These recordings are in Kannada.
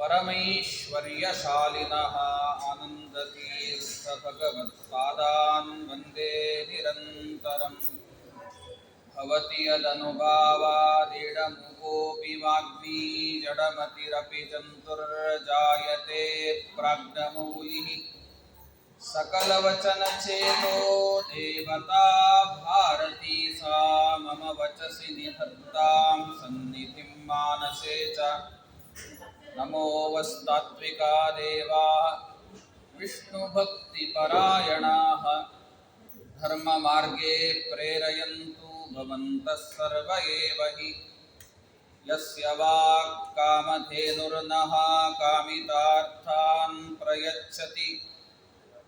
परमैश्वर्यशालिनः आनन्दतीर्थभगवत्पादान् वन्दे निरन्तरम्। भवति यदनुभावादिडमुकोऽपि वाग्मी जडमतिरपि जन्तुर्जायते प्राज्ञमौलिः। सकलवचनचेतो देवता भारती सा मम वचसि निधत्तां सन्निधिं मानसे च। नमो वस्तात्विका देवा विष्णुभक्तिपरायणाः धर्ममार्गे प्रेरयन्तु भवन्तः सर्व एव हि। यस्य वाक्कामधेनुर्नः कामितार्थान् प्रयच्छति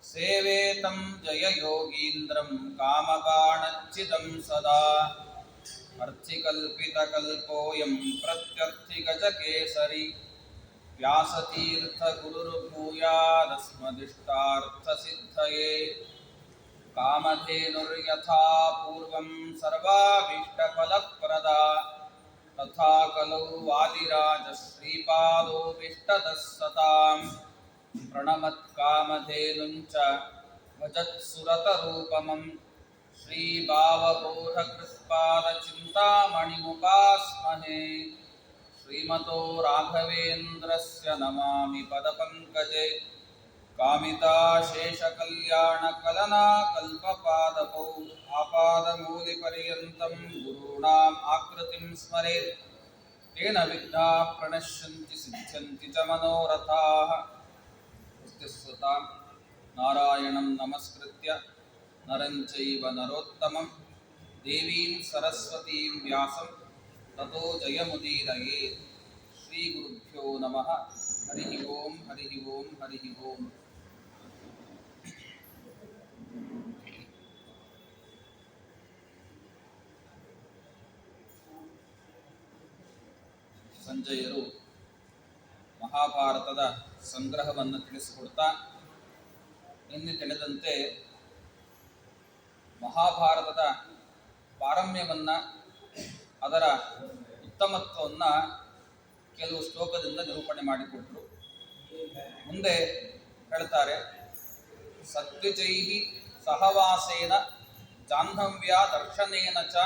सेवेतं जययोगीन्द्रं कामबाणच्चिदं सदा। अर्थिकल्पितकल्पोऽयं प्रत्यर्थिगजकेसरी व्यासतीर्थगुरुर्भूयादस्मदिष्टार्थसिद्धये। कामधेनुर्यथा पूर्वं सर्वाभीष्टफलप्रदा तथा कलौ वादिराजश्रीपादोऽभीष्टदः सताम्। प्रणमत्कामधेनुञ्च भजत्सुरतरूपमं श्रीभावबोधकृत्पादचिन्तामणिमुपास्महे। श्रीमतो राघवेन्द्रस्य नमामि पदपङ्कजे। कामिताशेषकल्याणकलना कल्पपादपौ आपादमूलिपर्यन्तं गुरूणाम् आकृतिं स्मरेत्। तेन विघ्नाः प्रणश्यन्ति सिद्ध्यन्ति च मनोरथाः। स्तुतां नारायणं नमस्कृत्य नरं चैव नरोत्तमं देवीं सरस्वतीं व्यासं ततो जयमुदीरयेत्। श्रीगुरुभ्यो नमः। हरिः ओं हरिः ओं हरिः ओं। ಸಂಜಯರು ಮಹಾಭಾರತದ ಸಂಗ್ರಹವನ್ನು ತಿಳಿಸಿಕೊಡ್ತಾ ನಿನ್ನೆ ತಿಳಿದಂತೆ ಮಹಾಭಾರತದ ಪಾರಮ್ಯವನ್ನು ಅದರ ಉತ್ತಮತ್ವವನ್ನು ಕೆಲವು ಶ್ಲೋಕದಿಂದ ನಿರೂಪಣೆ ಮಾಡಿಕೊಟ್ರು. ಮುಂದೆ ಹೇಳ್ತಾರೆ, ಸದ್ವಿಜೈಹಿ ಸಹವಾಸೇನ ಜಾಹ್ನವ್ಯ ದರ್ಶನೇನ ಚ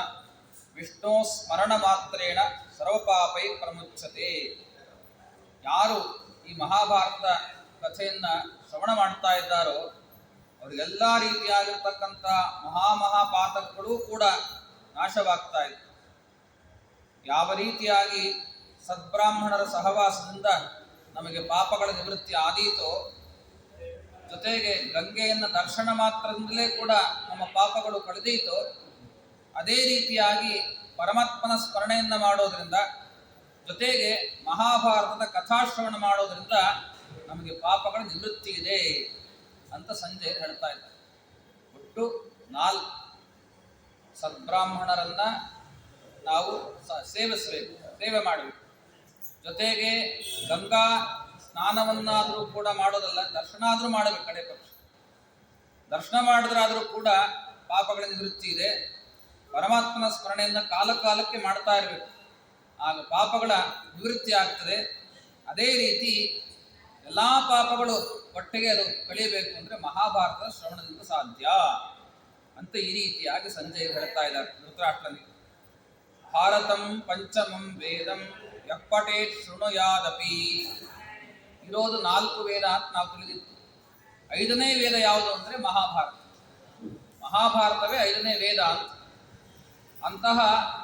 ವಿಷ್ಣೋ ಸ್ಮರಣ ಮಾತ್ರೇಣ ಸರ್ವಪಾಪೈ ಪ್ರಮುಚ್ಯತೆ. ಯಾರು ಈ ಮಹಾಭಾರತ ಕಥೆಯನ್ನು ಶ್ರವಣ ಮಾಡ್ತಾ ಇದ್ದಾರೋ ಅವರಿಗೆಲ್ಲ ರೀತಿಯಾಗಿರ್ತಕ್ಕಂಥ ಮಹಾಪಾತಕಗಳು ಕೂಡ ನಾಶವಾಗ್ತಾ ಇತ್ತು. ಯಾವ ರೀತಿಯಾಗಿ ಸದ್ಬ್ರಾಹ್ಮಣರ ಸಹವಾಸದಿಂದ ನಮಗೆ ಪಾಪಗಳ ನಿವೃತ್ತಿ ಆದೀತೋ, ಜೊತೆಗೆ ಗಂಗೆಯನ್ನು ದರ್ಶನ ಮಾತ್ರದಿಂದಲೇ ಕೂಡ ನಮ್ಮ ಪಾಪಗಳು ಕಳೆದೀತೋ, ಅದೇ ರೀತಿಯಾಗಿ ಪರಮಾತ್ಮನ ಸ್ಮರಣೆಯನ್ನು ಮಾಡೋದ್ರಿಂದ, ಜೊತೆಗೆ ಮಹಾಭಾರತದ ಕಥಾಶ್ರವಣ ಮಾಡೋದ್ರಿಂದ ನಮಗೆ ಪಾಪಗಳ ನಿವೃತ್ತಿ ಇದೆ ಅಂತ ಸಂಜೆ ಹೇಳ್ತಾ ಇದ್ದಾರೆ. ಒಟ್ಟು 4 ಸದ್ಬ್ರಾಹ್ಮಣರನ್ನ ನಾವು ಸೇವಿಸಬೇಕು, ಸೇವೆ ಮಾಡಬೇಕು. ಜೊತೆಗೆ ಗಂಗಾ ಸ್ನಾನವನ್ನಾದರೂ ಕೂಡ ಮಾಡೋದಲ್ಲ, ದರ್ಶನ ಆದರೂ ಮಾಡಬೇಕು. ಕಡೆ ಪಕ್ಷ ದರ್ಶನ ಮಾಡಿದ್ರಾದರೂ ಕೂಡ ಪಾಪಗಳ ನಿವೃತ್ತಿ ಇದೆ. ಪರಮಾತ್ಮನ ಸ್ಮರಣೆಯಿಂದ ಕಾಲಕ್ಕೆ ಮಾಡ್ತಾ ಇರಬೇಕು, ಆಗ ಪಾಪಗಳ ನಿವೃತ್ತಿ ಆಗ್ತದೆ. ಅದೇ ರೀತಿ ಎಲ್ಲ ಪಾಪಗಳು ಒಟ್ಟಿಗೆ ಅದು ಕಳಿಬೇಕು ಅಂದರೆ ಮಹಾಭಾರತದ ಶ್ರವಣದಿಂದ ಸಾಧ್ಯ ಅಂತ ಈ ರೀತಿಯಾಗಿ ಸಂಜಯ್ ಹೇಳ್ತಾ ಇದ್ದಾರೆ ಧೃತರಾಷ್ಟ್ರನಿಗೆ. ಭಾರತಂ ಪಂಚಮಂ ವೇದಂ ಯಪ್ಪಟೇ ಶೃಣುಯಾದಪಿ. ಇರೋದು 4 ವೇದ ಅಂತ ನಾವು ತಿಳಿದಿತ್ತು. 5ನೇ ವೇದ ಯಾವುದು ಅಂದರೆ ಮಹಾಭಾರತ. ಮಹಾಭಾರತವೇ 5ನೇ ವೇದ ಅಂತ. ಅಂತಹ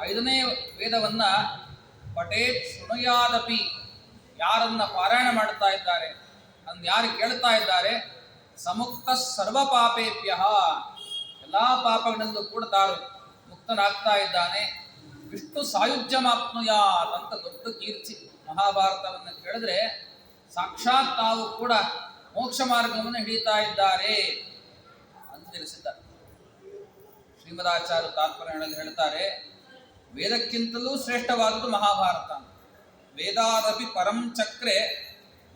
5ನೇ ವೇದವನ್ನ ಪಠೇತ್ ಶೃಣುಯಾದಪಿ, ಯಾರನ್ನ ಪಾರಾಯಣ ಮಾಡ್ತಾ ಇದ್ದಾರೆ, ಅಂದ್ ಯಾರು ಕೇಳ್ತಾ ಇದ್ದಾರೆ, ಸಮುಕ್ತ ಸರ್ವ ಪಾಪೇಭ್ಯ, ಎಲ್ಲ ಪಾಪಗಳಿಂದ ಕೂಡ ತಾರು ಮುಕ್ತನಾಗ್ತಾ ಇದ್ದಾನೆ. ವಿಷ್ಣು ಸಾಯುಜ್ಯಮಾಪ್ನುಯಾತ್ ಅಂತ ದೊಡ್ಡ ಕೀರ್ತಿ. ಮಹಾಭಾರತವನ್ನು ಕೇಳಿದ್ರೆ ಸಾಕ್ಷಾತ್ ತಾವು ಕೂಡ ಮೋಕ್ಷ ಮಾರ್ಗವನ್ನು ಹಿಡಿತಾ ಇದ್ದಾರೆ ಅಂತ ತಿಳಿಸಿದ್ದಾರೆ. ಶ್ರೀಮದಾಚಾರ್ಯ ತಾತ್ಪರ್ಯಗಳಲ್ಲಿ ಹೇಳ್ತಾರೆ, ವೇದಕ್ಕಿಂತಲೂ ಶ್ರೇಷ್ಠವಾದದ್ದು ಮಹಾಭಾರತ. ವೇದಾದಪಿ ಪರಂ ಚಕ್ರೆ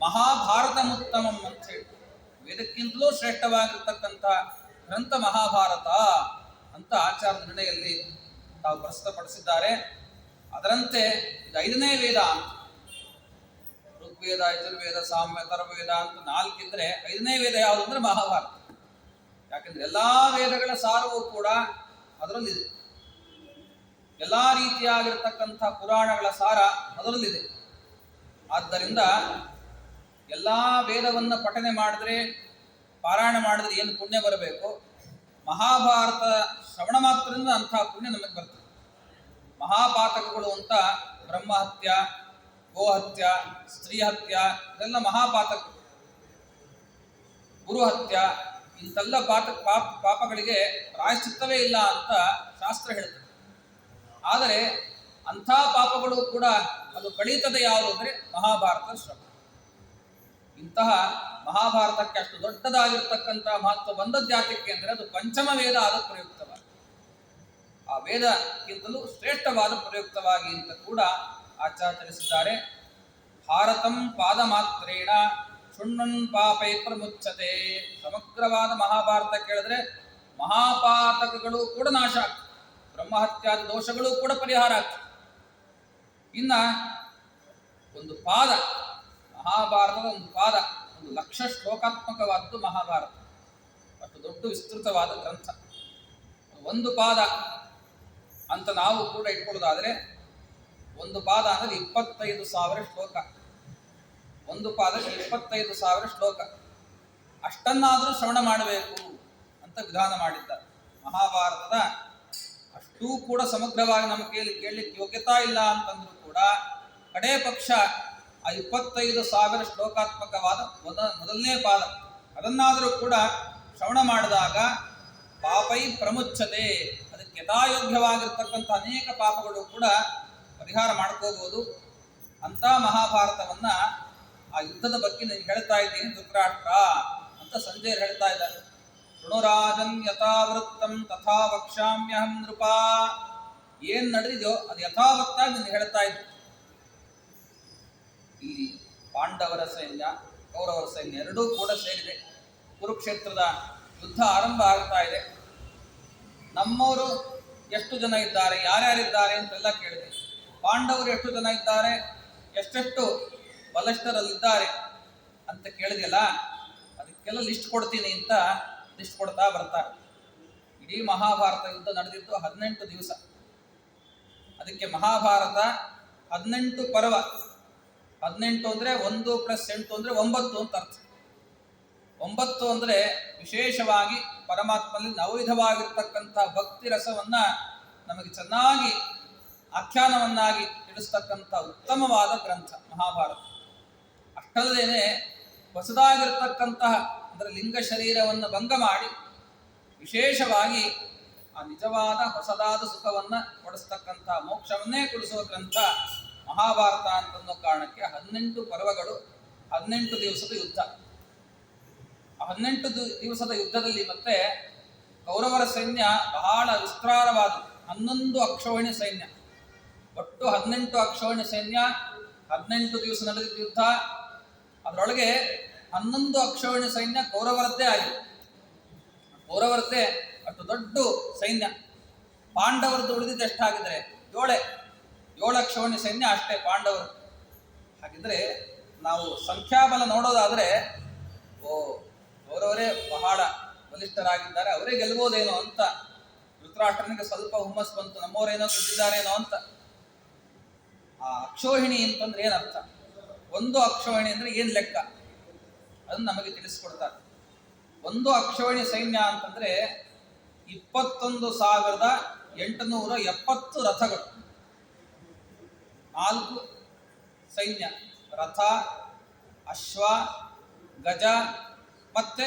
ಮಹಾಭಾರತ ಮುತ್ತಮಂ ಅಂತ ಹೇಳಿ, ವೇದಕ್ಕಿಂತಲೂ ಶ್ರೇಷ್ಠವಾಗಿರ್ತಕ್ಕಂಥ ಗ್ರಂಥ ಮಹಾಭಾರತ ಅಂತ ಆಚಾರ್ಯ ನಿರ್ಣಯಲ್ಲಿ ತಾವು ಪ್ರಸ್ತುತಪಡಿಸಿದ್ದಾರೆ. ಅದರಂತೆ ಇದು 5ನೇ ವೇದ ಅಂತ. ಋಗ್ವೇದ, ಯಜುರ್ವೇದ, ಸಾಮ್ಯ, ಅಥರ್ವವೇದ ಅಂತ ನಾಲ್ಕಿದ್ರೆ ಐದನೇ ವೇದ ಯಾವುದು ಅಂದ್ರೆ ಮಹಾಭಾರತ. ಯಾಕಂದ್ರೆ ಎಲ್ಲಾ ವೇದಗಳ ಸಾರವೂ ಕೂಡ ಅದರಲ್ಲಿದೆ. ಎಲ್ಲಾ ರೀತಿಯಾಗಿರ್ತಕ್ಕಂಥ ಪುರಾಣಗಳ ಸಾರ ಅದರಲ್ಲಿದೆ. ಆದ್ದರಿಂದ ಎಲ್ಲಾ ವೇದವನ್ನ ಪಠನೆ ಮಾಡಿದ್ರೆ, ಪಾರಾಯಣ ಮಾಡಿದ್ರೆ ಏನು ಪುಣ್ಯ ಬರಬೇಕು, ಮಹಾಭಾರತ ಶ್ರವಣ ಮಾತ್ರದಿಂದ ಅಂತಹ ಪುಣ್ಯ ನಮಗೆ ಬರ್ತದೆ. ಮಹಾಪಾತಕಗಳು ಅಂತ ಬ್ರಹ್ಮಹತ್ಯ, ಗೋಹತ್ಯ, ಸ್ತ್ರೀಹತ್ಯ ಇದೆಲ್ಲ ಮಹಾಪಾತಕಗಳು. ಗುರುಹತ್ಯ ಇಂತೆಲ್ಲ ಪಾಪಗಳಿಗೆ ಪ್ರಾಯಶ್ಚಿತ್ತವೇ ಇಲ್ಲ ಅಂತ ಶಾಸ್ತ್ರ ಹೇಳ್ತದೆ. ಆದರೆ ಅಂಥ ಪಾಪಗಳು ಕೂಡ ಅದು ಕಳೀತದೆ ಯಾವುದು ಅಂದರೆ ಮಹಾಭಾರತ ಶ್ರವಣ. ಇಂತಹ ಮಹಾಭಾರತಕ್ಕೆ ಅಷ್ಟು ದೊಡ್ಡದಾಗಿರ್ತಕ್ಕಂಥ ಮಹತ್ವ ಬಂದದ್ಯಾತಕ್ಕೆ ಅಂದರೆ ಅದು ಪಂಚಮ ವೇದ ಆದ ಪ್ರಯುಕ್ತವಾಗಿ, ಆ ವೇದಕ್ಕಿಂತಲೂ ಶ್ರೇಷ್ಠವಾದ ಪ್ರಯುಕ್ತವಾಗಿ ಅಂತ ಕೂಡ ಆಚಾರ್ಯ ತಿಳಿಸಿದ್ದಾರೆ. ಭಾರತಂ ಪಾದ ಮಾತ್ರೇಣ ಶುಣ್ಣನ್ ಪಾಪೈ ಪ್ರಮುಚ್ಯತೆ. ಸಮಗ್ರವಾದ ಮಹಾಭಾರತ ಕೇಳಿದ್ರೆ ಮಹಾಪಾತಕಗಳು ಕೂಡ ನಾಶ ಆಗ್ತದೆ, ಬ್ರಹ್ಮಹತ್ಯಾದ ದೋಷಗಳು ಕೂಡ ಪರಿಹಾರ ಆಗ್ತದೆ. ಇನ್ನ ಒಂದು ಪಾದ, ಮಹಾಭಾರತದ ಒಂದು ಪಾದ, ಒಂದು 1,00,000 ಶ್ಲೋಕಾತ್ಮಕವಾದ್ದು ಮಹಾಭಾರತ. ಅಷ್ಟು ದೊಡ್ಡ ವಿಸ್ತೃತವಾದ ಗ್ರಂಥ. ಒಂದು ಪಾದ ಅಂತ ನಾವು ಕೂಡ ಇಟ್ಕೊಳ್ಳೋದಾದ್ರೆ, ಒಂದು ಪಾದ ಅಂದರೆ 25,000 ಶ್ಲೋಕ. ಒಂದು ಪಾದಕ್ಕೆ 25,000 ಶ್ಲೋಕ. ಅಷ್ಟನ್ನಾದರೂ ಶ್ರವಣ ಮಾಡಬೇಕು ಅಂತ ವಿಧಾನ ಮಾಡಿದ್ದಾರೆ. ಮಹಾಭಾರತದ ಅಷ್ಟೂ ಕೂಡ ಸಮಗ್ರವಾಗಿ ನಮ್ಮ ಕೇಳಲಿಕ್ಕೆ ಯೋಗ್ಯತಾ ಇಲ್ಲ ಅಂತಂದ್ರೂ ಕೂಡ ಕಡೇ ಪಕ್ಷ ಆ 25,000 ಶ್ಲೋಕಾತ್ಮಕವಾದ ಮೊದಲನೇ ಪಾದ ಅದನ್ನಾದರೂ ಕೂಡ ಶ್ರವಣ ಮಾಡಿದಾಗ ಪಾಪೈ ಪ್ರಮುಚ್ಛತೆ, ಅದಕ್ಕೆ ಯಥಾಯೋಗ್ಯವಾಗಿರ್ತಕ್ಕಂಥ ಅನೇಕ ಪಾಪಗಳು ಕೂಡ ಪರಿಹಾರ ಮಾಡ್ಕೋಬಹುದು. ಅಂತ ಮಹಾಭಾರತವನ್ನ ಆ ಯುದ್ಧದ ಬಗ್ಗೆ ನಾನು ಹೇಳ್ತಾ ಇದ್ದೀನಿ. ಧೃತರಾಷ್ಟ್ರ ಅಂತ ಸಂಜಯರು ಹೇಳ್ತಾ ಇದ್ದಾರೆ. ಶೃಣುರಾಜನ್ ಯಥಾವೃತ್ತಂ ತಥಾ ವಕ್ಷ್ಯಾಮ್ಯಹಂ ನೃಪ. ಏನ್ ನಡೆದಿದೆಯೋ ಅದು ಯಥಾವತ್ತಾಗಿ ನಾನು ಹೇಳ್ತಾ ಇದ್ದೆ. ಇಲ್ಲಿ ಪಾಂಡವರ ಸೈನ್ಯ, ಕೌರವರ ಸೈನ್ಯ ಎರಡೂ ಕೂಡ ಸೇರಿದೆ. ಕುರುಕ್ಷೇತ್ರದ ಯುದ್ಧ ಆರಂಭ ಆಗ್ತಾ ಇದೆ. ನಮ್ಮವರು ಎಷ್ಟು ಜನ ಇದ್ದಾರೆ, ಯಾರ್ಯಾರಿದ್ದಾರೆ ಅಂತೆಲ್ಲ ಕೇಳಿದೆ. ಪಾಂಡವರು ಎಷ್ಟು ಜನ ಇದ್ದಾರೆ, ಎಷ್ಟೆಷ್ಟು ಬಲಿಷ್ಠರಲ್ಲಿದ್ದಾರೆ ಅಂತ ಕೇಳಿದೆಯಲ್ಲ, ಅದಕ್ಕೆಲ್ಲ ಲಿಸ್ಟ್ ಕೊಡ್ತೀನಿ ಅಂತ ಲಿಸ್ಟ್ ಕೊಡ್ತಾ ಬರ್ತಾರೆ. ಇಡೀ ಮಹಾಭಾರತ ಯುದ್ಧ ನಡೆದಿದ್ದು 18 ದಿವಸ. ಅದಕ್ಕೆ ಮಹಾಭಾರತ 18 ಪರ್ವ. 18 ಅಂದರೆ 1 + 8 ಅಂದರೆ 9 ಅಂತ ಅರ್ಥ. 9 ಅಂದರೆ ವಿಶೇಷವಾಗಿ ಪರಮಾತ್ಮನಲ್ಲಿ ನವವಿಧವಾಗಿರ್ತಕ್ಕಂಥ ಭಕ್ತಿ ರಸವನ್ನ ನಮಗೆ ಚೆನ್ನಾಗಿ ಆಖ್ಯಾನವನ್ನಾಗಿ ತಿಳಿಸ್ತಕ್ಕಂಥ ಉತ್ತಮವಾದ ಗ್ರಂಥ ಮಹಾಭಾರತ. ಅಷ್ಟಲ್ಲದೇನೆ ಹೊಸದಾಗಿರ್ತಕ್ಕಂತಹ ಅಂದರೆ ಲಿಂಗ ಶರೀರವನ್ನು ಭಂಗ ಮಾಡಿ ವಿಶೇಷವಾಗಿ ಆ ನಿಜವಾದ ಹೊಸದಾದ ಸುಖವನ್ನು ಕೊಡಿಸ್ತಕ್ಕಂಥ ಮೋಕ್ಷವನ್ನೇ ಕೊಡಿಸುವ ಗ್ರಂಥ ಮಹಾಭಾರತ ಅಂತನ್ನೋ ಕಾರಣಕ್ಕೆ 18 ಪರ್ವಗಳು, 18 ದಿವಸದ ಯುದ್ಧ. ಆ 18 ದಿವಸದ ಯುದ್ಧದಲ್ಲಿ ಮತ್ತೆ ಕೌರವರ ಸೈನ್ಯ ಬಹಳ ವಿಸ್ತಾರವಾದ 11 ಅಕ್ಷೋಹಿಣಿ ಸೈನ್ಯ. ಒಟ್ಟು 18 ಅಕ್ಷೋಹಿಣಿ ಸೈನ್ಯ, 18 ದಿವಸ ನಡೆದ ಯುದ್ಧ. ಅದರೊಳಗೆ 11 ಅಕ್ಷೋಹಿಣಿ ಸೈನ್ಯ ಕೌರವರದ್ದೇ ಆಗಿದೆ. ಕೌರವರದ್ದೇ ಅಷ್ಟು ದೊಡ್ಡ ಸೈನ್ಯ. ಪಾಂಡವರದ್ದು ಉಳಿದಿದ್ದು ಎಷ್ಟಾಗಿದ್ರೆ 7 ಅಕ್ಷೋಹಿಣಿ ಸೈನ್ಯ ಅಷ್ಟೇ ಪಾಂಡವರು. ಹಾಗಿದ್ರೆ ನಾವು ಸಂಖ್ಯಾಬಲ ನೋಡೋದಾದ್ರೆ ಕೌರವರೇ ಬಹಳ ಬಲಿಷ್ಠರಾಗಿದ್ದಾರೆ, ಅವರೇ ಗೆಲ್ಬೋದೇನೋ ಅಂತ ಧೃತರಾಷ್ಟ್ರನಿಗೆ ಸ್ವಲ್ಪ ಹುಮ್ಮಸ್ ಬಂತು, ನಮ್ಮವರೇನೋ ಗೆದ್ದಿದ್ದಾರೇನೋ ಅಂತ. ಆ ಅಕ್ಷೋಹಿಣಿ ಅಂತಂದ್ರೆ ಏನರ್ಥ, 1 ಅಕ್ಷೋಹಿಣಿ ಅಂದ್ರೆ ಏನ್ ಲೆಕ್ಕ, ಅದನ್ನು ನಮಗೆ ತಿಳಿಸ್ಕೊಡ್ತಾರೆ. 1 ಅಕ್ಷೋಹಿಣಿ ಸೈನ್ಯ ಅಂತಂದ್ರೆ 21,870 ರಥಗಳು, 4 ಸೈನ್ಯ, ರಥ, ಅಶ್ವ, ಗಜ ಮತ್ತೆ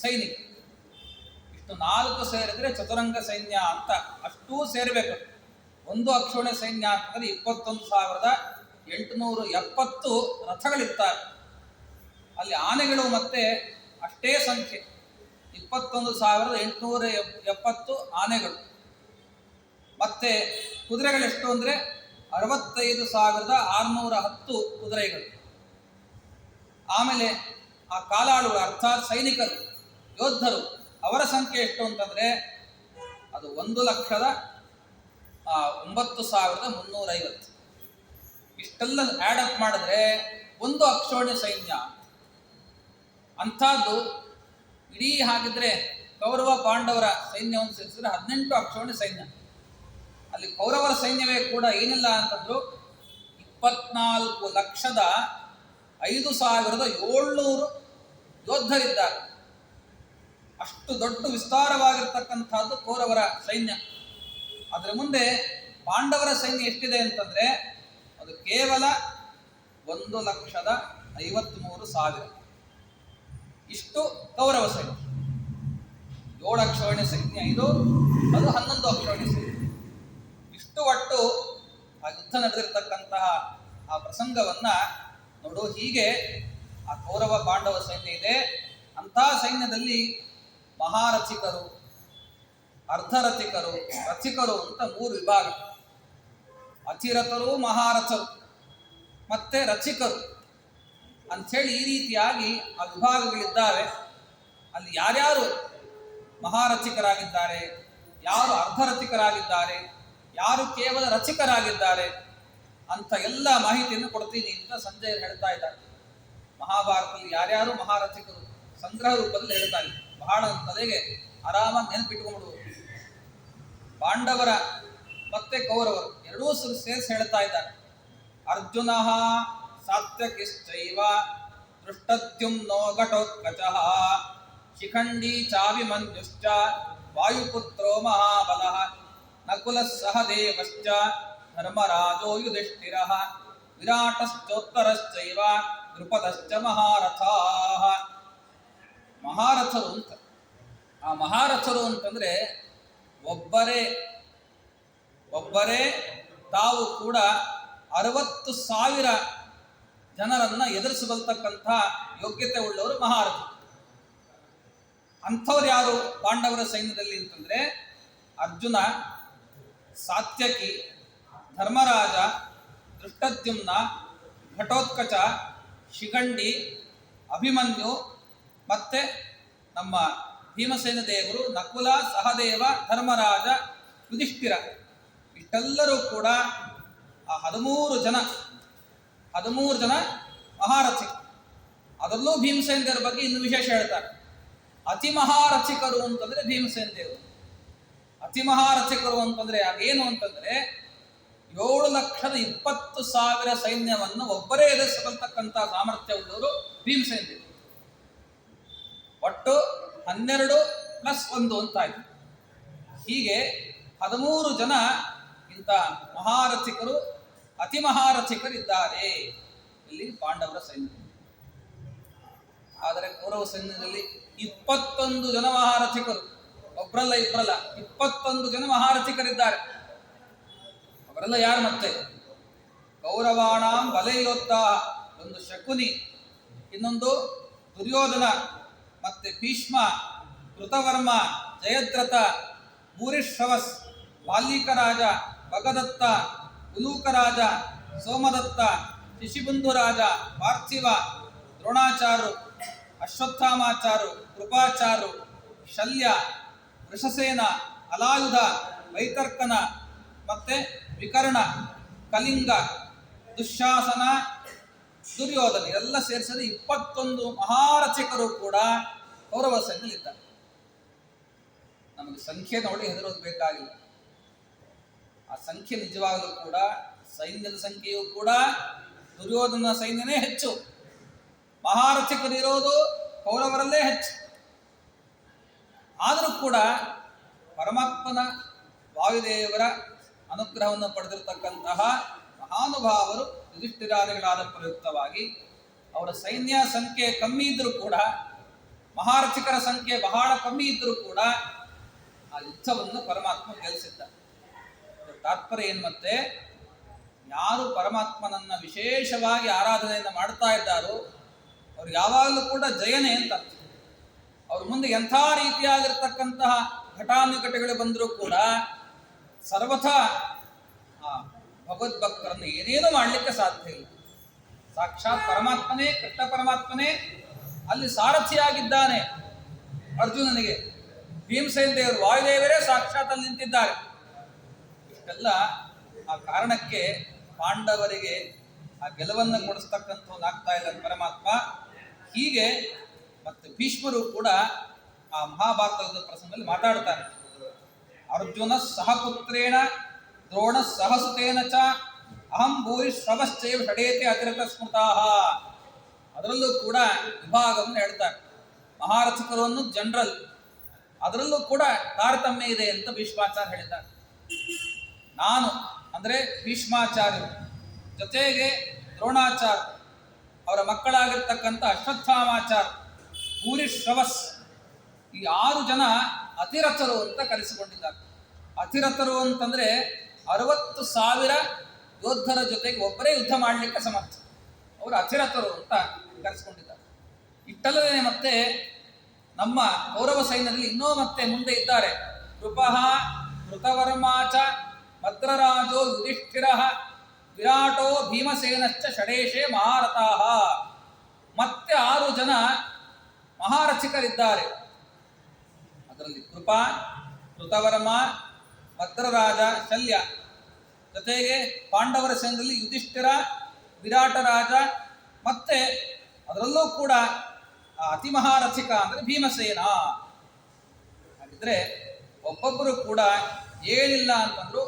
ಸೈನಿಕ. ಇಷ್ಟು 4 ಸೇರಿದ್ರೆ ಚತುರಂಗ ಸೈನ್ಯ ಅಂತ. ಅಷ್ಟೂ ಸೇರಬೇಕು. 1 ಅಕ್ಷೋಹಿಣಿ ಸೈನ್ಯ ಅಂತಂದ್ರೆ 21,870 ರಥಗಳಿರ್ತಾರೆ. ಅಲ್ಲಿ ಆನೆಗಳು ಮತ್ತೆ ಅಷ್ಟೇ ಸಂಖ್ಯೆ, 21,870 ಆನೆಗಳು. ಮತ್ತೆ ಕುದುರೆಗಳೆಷ್ಟು ಅಂದರೆ 65,610 ಕುದುರೆಗಳು. ಆಮೇಲೆ ಆ ಕಾಲಾಳುಗಳು ಅರ್ಥಾತ್ ಸೈನಿಕರು, ಯೋಧರು, ಅವರ ಸಂಖ್ಯೆ ಎಷ್ಟು ಅಂತಂದರೆ ಅದು 1,09,350. ಇಷ್ಟೆಲ್ಲ ಆ್ಯಡ್ ಅಪ್ ಮಾಡಿದ್ರೆ ಒಂದು ಅಕ್ಷೋಣಿ ಸೈನ್ಯ. ಅಂಥದ್ದು ಇಡೀ ಹಾಗಿದ್ರೆ ಕೌರವ ಪಾಂಡವರ ಸೈನ್ಯವನ್ನು ಸೇರಿಸಿದ್ರೆ 18 ಅಕ್ಷೋಣಿ ಸೈನ್ಯ. ಅಲ್ಲಿ ಕೌರವರ ಸೈನ್ಯವೇ ಕೂಡ ಏನಿಲ್ಲ ಅಂತಂದ್ರು 24,05,700 ಯೋಧರಿದ್ದಾರೆ. ಅಷ್ಟು ದೊಡ್ಡ ವಿಸ್ತಾರವಾಗಿರ್ತಕ್ಕಂಥದ್ದು ಕೌರವರ ಸೈನ್ಯ. ಅದರ ಮುಂದೆ ಪಾಂಡವರ ಸೈನ್ಯ ಎಷ್ಟಿದೆ ಅಂತಂದ್ರೆ ಅದು ಕೇವಲ 1,53,000. ಇಷ್ಟು ಕೌರವ ಸೈನ್ಯ. 7 ಅಕ್ಷೋಹಿಣಿ ಸೈನ್ಯ ಇದು, ಅದು 11 ಅಕ್ಷೋಹಿಣಿ ಸೈನ್ಯ. ಇಷ್ಟು ಒಟ್ಟು ಆ ಯುದ್ಧ ನಡೆದಿರತಕ್ಕಂತಹ ಆ ಪ್ರಸಂಗವನ್ನ ನೋಡು. ಹೀಗೆ ಆ ಕೌರವ ಪಾಂಡವ ಸೈನ್ಯ ಇದೆ. ಅಂತಹ ಸೈನ್ಯದಲ್ಲಿ ಮಹಾರಥಿಕರು, ಅರ್ಧರಥಿಕರು, ರಥಿಕರು ಅಂತ 3 ವಿಭಾಗ. ಅತಿರಥರು, ಮಹಾರಥರು ಮತ್ತೆ ರಥಿಕರು ಅಂಥೇಳಿ ಈ ರೀತಿಯಾಗಿ ಆ ವಿಭಾಗಗಳಿದ್ದಾವೆ. ಅಲ್ಲಿ ಯಾರ್ಯಾರು ಮಹಾರಥಿಕರಾಗಿದ್ದಾರೆ, ಯಾರು ಅರ್ಧರಥಿಕರಾಗಿದ್ದಾರೆ, ಯಾರು ಕೇವಲ ರಥಿಕರಾಗಿದ್ದಾರೆ ಅಂತ ಎಲ್ಲ ಮಾಹಿತಿಯನ್ನು ಕೊಡ್ತೀನಿ ಅಂತ ಸಂಜಯ್ ಹೇಳ್ತಾ ಇದ್ದಾರೆ. ಮಹಾಭಾರತದಲ್ಲಿ ಯಾರ್ಯಾರು ಮಹಾರಥಿಕರು ಸಂಗ್ರಹ ರೂಪದಲ್ಲಿ ಹೇಳ್ತಾರೆ. ಬಹಳ ತಲೆಗೆ ಆರಾಮಾಗಿ ನೆನಪಿಟ್ಕೊಂಡ್ಬಿಡುವುದು. ಪಾಂಡವರ ಮತ್ತೆ ಕೌರವರು ಎರಡೂ ಸೇರಿಸಿ ಹೇಳ್ತಾ ಇದ್ದಾರೆ. ಅರ್ಜುನ ಸಾತ್ಯಕಿಶ್ಚೈವ ದೃಷ್ಟದ್ಯುಮ್ನೋ ಘಟೋತ್ಕಚಃ ಶಿಖಂಡಿ ಚಾಭಿಮನ್ಯುಶ್ಚ ವಾಯುಪುತ್ರೋ ಮಹಾಬಲಃ ನಕುಲಃ ಸಹದೇವಶ್ಚ ಧರ್ಮರಾಜೋ ಯುಧಿಷ್ಠಿರಃ ವಿರಾಟಶ್ಚೋತ್ತರಶ್ಚೈವ ದ್ರುಪದಶ್ಚ ಮಹಾರಥಾಃ. ಮಹಾರಥರು ಅಂತ, ಆ ಮಹಾರಥರು ಅಂತಂದ್ರೆ ಒಬ್ಬರೇ ತಾವು ಕೂಡ 60,000 ಜನರನ್ನ ಎದುರಿಸಬಲ್ತಕ್ಕಂಥ ಯೋಗ್ಯತೆ ಉಳ್ಳವರು ಮಹಾರಥರು. ಅಂಥವ್ರು ಯಾರು ಪಾಂಡವರ ಸೈನ್ಯದಲ್ಲಿ ಅಂತಂದ್ರೆ ಅರ್ಜುನ, ಸಾತ್ಯಕಿ, ಧರ್ಮರಾಜ, ದೃಷ್ಟದ್ಯುಮ್ನ, ಘಟೋತ್ಕಚ, ಶಿಖಂಡಿ, ಅಭಿಮನ್ಯು ಮತ್ತೆ ನಮ್ಮ ಭೀಮಸೇನ ದೇವರು, ನಕುಲ, ಸಹದೇವ, ಧರ್ಮರಾಜ, ಯುಧಿಷ್ಠಿರ ಇಷ್ಟೆಲ್ಲರೂ ಕೂಡ ಆ 13 ಜನ ಮಹಾರಥಿಕರು. ಅದರಲ್ಲೂ ಭೀಮಸೇನ ದೇವರ ಬಗ್ಗೆ ಇನ್ನು ವಿಶೇಷ ಹೇಳ್ತಾರೆ. ಅತಿ ಮಹಾರಥಿಕರು ಅಂತಂದ್ರೆ ಭೀಮಸೇನ ದೇವರು. ಅತಿ ಮಹಾರಥಿಕರು ಅಂತಂದ್ರೆ ಅದೇನು ಅಂತಂದ್ರೆ 7,20,000 ಸೈನ್ಯವನ್ನು ಒಬ್ಬರೇ ಎದುರಿಸಬಲ್ತಕ್ಕಂಥ ಸಾಮರ್ಥ್ಯ ಉಳ್ಳವರು ಭೀಮಸೇನ ದೇವರು. ಒಟ್ಟು 12+1 ಅಂತಾಯ್ತು. ಹೀಗೆ 13 ಜನ ಇಂಥ ಮಹಾರಥಿಕರು, ಅತಿ ಮಹಾರಥಿಕರಿದ್ದಾರೆ ಇಲ್ಲಿ ಪಾಂಡವರ ಸೈನ್ಯ. ಆದರೆ ಕೌರವ ಸೈನ್ಯದಲ್ಲಿ 21 ಜನ ಮಹಾರಥಿಕರು, ಒಬ್ಬರಲ್ಲ ಇಬ್ಬರಲ್ಲ 21 ಜನ ಮಹಾರಥಿಕರಿದ್ದಾರೆ. ಅವರೆಲ್ಲ ಯಾರು ಮತ್ತೆ? ಕೌರವಾಣಾಂ ಬಲಯೋತ್ತ, ಒಂದು ಶಕುನಿ, ಇನ್ನೊಂದು ದುರ್ಯೋಧನ, ಮತ್ತೆ ಭೀಷ್ಮ, ಕೃತವರ್ಮ, ಜಯದ್ರಥ, ಭೂರಿಶ್ರವಸ್, ಬಾಲ್ಯಕರಾಜ, ಭಗದತ್ತ, ಉಲೂಕರಾಜ, ಸೋಮದತ್ತ, ಶಿಶಿಬಂಧುರಾಜ, ಪಾರ್ಥಿವ, ದ್ರೋಣಾಚಾರ್ಯರು, ಅಶ್ವತ್ಥಾಮಾಚಾರ್ಯರು, ಕೃಪಾಚಾರ್ಯರು, ಶಲ್ಯ, ವೃಷಸೇನ, ಅಲಾಯುಧ, ವೈತರ್ಕನ, ಮತ್ತೆ ವಿಕರ್ಣ, ಕಲಿಂಗ, ದುಶ್ಯಾಸನ, ದುರ್ಯೋಧನ ಎಲ್ಲ ಸೇರಿಸಿದ 21 ಮಹಾರಥಿಕರು ಕೂಡ ಕೌರವ ಸೈನ್ಯದಲ್ಲಿದ್ದಾರೆ. ನಮಗೆ ಸಂಖ್ಯೆ ನೋಡಿ ಹೆದರೋದು ಬೇಕಾಗಿಲ್ಲ. ಆ ಸಂಖ್ಯೆ ನಿಜವಾಗಲೂ ಕೂಡ ಸೈನ್ಯದ ಸಂಖ್ಯೆಯೂ ಕೂಡ ದುರ್ಯೋಧನ ಸೈನ್ಯನೇ ಹೆಚ್ಚು, ಮಹಾರಥಿಕರಿರೋದು ಕೌರವರಲ್ಲೇ ಹೆಚ್ಚು. ಆದರೂ ಕೂಡ ಪರಮಾತ್ಮನ ವಾಯುದೇವರ ಅನುಗ್ರಹವನ್ನು ಪಡೆದಿರತಕ್ಕಂತಹ ಮಹಾನುಭಾವರು ಯುಧಿಷ್ಠಿರಾದಿಗಳಾದ ಪ್ರಯುಕ್ತವಾಗಿ ಅವರ ಸೈನ್ಯ ಸಂಖ್ಯೆ ಕಮ್ಮಿ ಇದ್ದರೂ ಕೂಡ, ಮಹಾರಥಿಕರ ಸಂಖ್ಯೆ ಬಹಳ ಕಮ್ಮಿ ಇದ್ದರೂ ಕೂಡ ಆ ಯುದ್ಧವನ್ನು ಪರಮಾತ್ಮ ಗೆಲ್ಲಿಸಿದ್ದ. ತಾತ್ಪರ್ಯ ಏನು ಮತ್ತೆ? ಯಾರು ಪರಮಾತ್ಮನನ್ನ ವಿಶೇಷವಾಗಿ ಆರಾಧನೆಯನ್ನು ಮಾಡ್ತಾ ಇದ್ದಾರೋ ಅವ್ರು ಯಾವಾಗಲೂ ಕೂಡ ಜಯನೇ ಅಂತ. ಅವ್ರ ಮುಂದೆ ಎಂಥ ರೀತಿಯಾಗಿರ್ತಕ್ಕಂತಹ ಘಟಾನುಘಟಗಳು ಬಂದರೂ ಕೂಡ ಸರ್ವಥಾ ಆ ಭಗವದ್ಭಕ್ತರನ್ನು ಏನೇನು ಮಾಡಲಿಕ್ಕೆ ಸಾಧ್ಯ ಇಲ್ಲ. ಸಾಕ್ಷಾತ್ ಪರಮಾತ್ಮನೇ, ಕೃಷ್ಣ ಪರಮಾತ್ಮನೇ ಅಲ್ಲಿ ಸಾರಥಿಯಾಗಿದ್ದಾನೆ ಅರ್ಜುನನಿಗೆ. ಭೀಮಸೇನ ದೇವರು, ವಾಯುದೇವರೇ ಸಾಕ್ಷಾತ್ ಅಲ್ಲಿ ನಿಂತಿದ್ದಾರೆ. ಇಷ್ಟೆಲ್ಲ ಆ ಕಾರಣಕ್ಕೆ ಪಾಂಡವರಿಗೆ ಆ ಗೆಲುವನ್ನು ಕೊಡಿಸ್ತಕ್ಕಂಥವನ್ನಾಗ್ತಾ ಇದ್ದಾನೆ ಪರಮಾತ್ಮ. ಹೀಗೆ ಮತ್ತೆ ಭೀಷ್ಮರು ಕೂಡ ಆ ಮಹಾಭಾರತದ ಪ್ರಸಂಗದಲ್ಲಿ ಮಾತಾಡ್ತಾರೆ. ಅರ್ಜುನ ಸಹಪುತ್ರೇಣ ದ್ರೋಣ ಸಹಸುತೇನ ಚ ಅಹಂ ಭೂರಿ ಶ್ರವಶ್ಚೈವ ಷಡೇತಿ ಅತಿರಥ ಸ್ಮೃತಾಹ. ಅದರಲ್ಲೂ ಕೂಡ ವಿಭಾಗವನ್ನು ಹೇಳ್ತಾರೆ. ಮಹಾರಥಿಕರು ಅನ್ನೋದು ಜನರಲ್, ಅದರಲ್ಲೂ ಕೂಡ ತಾರತಮ್ಯ ಇದೆ ಅಂತ ಭೀಷ್ಮಾಚಾರ್ಯ ಹೇಳಿದ್ದಾರೆ. ನಾನು ಅಂದರೆ ಭೀಷ್ಮಾಚಾರ್ಯರು ಜೊತೆಗೆ ದ್ರೋಣಾಚಾರ್ಯ, ಅವರ ಮಕ್ಕಳಾಗಿರ್ತಕ್ಕಂಥ ಅಶ್ವತ್ಥಾಮಾಚಾರ್ಯ, ಭೂರಿ ಶ್ರವಸ್, ಈ 6 ಜನ ಅತಿರಥರು ಅಂತ ಕರೆಸಿಕೊಂಡಿದ್ದಾರೆ. ಅತಿರಥರು ಅಂತಂದ್ರೆ 60,000 ಯೋಧರ ಜೊತೆಗೆ ಒಬ್ಬರೇ ಯುದ್ಧ ಮಾಡಲಿಕ್ಕೆ ಸಮರ್ಥ, ಅವರು ಅತಿರಥರು ಅಂತ ಕರೆಸಿಕೊಂಡಿದ್ದಾರೆ. ಇಟ್ಟಲ್ಲದೆ ಮತ್ತೆ ನಮ್ಮ ಕೌರವ ಸೈನ್ಯದಲ್ಲಿ ಇನ್ನೂ ಮತ್ತೆ ಮುಂದೆ ಇದ್ದಾರೆ. ಕೃಪಃ ಕೃತವರ್ಮಾಚ ಭದ್ರರಾಜೋ ಯುಧಿಷ್ಠಿರ ವಿರಾಟೋ ಭೀಮಸೇನಶ್ಚ ಷಡೇಶೇ ಮಹಾರಥಾಃ. ಮತ್ತೆ 6 ಜನ ಮಹಾರಥಿಕರಿದ್ದಾರೆ. ಅದರಲ್ಲಿ ಕೃಪಾ, ಕೃತವರ್ಮ, ಭದ್ರರಾಜ, ಶಲ್ಯ, ಜೊತೆಗೆ ಪಾಂಡವರ ಸೈನ್ಯದಲ್ಲಿ ಯುಧಿಷ್ಠಿರ, ವಿರಾಟ ರಾಜ, ಮತ್ತೆ ಅದರಲ್ಲೂ ಕೂಡ ಅತಿ ಮಹಾರಥಿಕ ಅಂದರೆ ಭೀಮಸೇನ. ಹಾಗಿದ್ರೆ ಒಬ್ಬೊಬ್ಬರು ಕೂಡ ಏನಿಲ್ಲ ಅಂತಂದ್ರು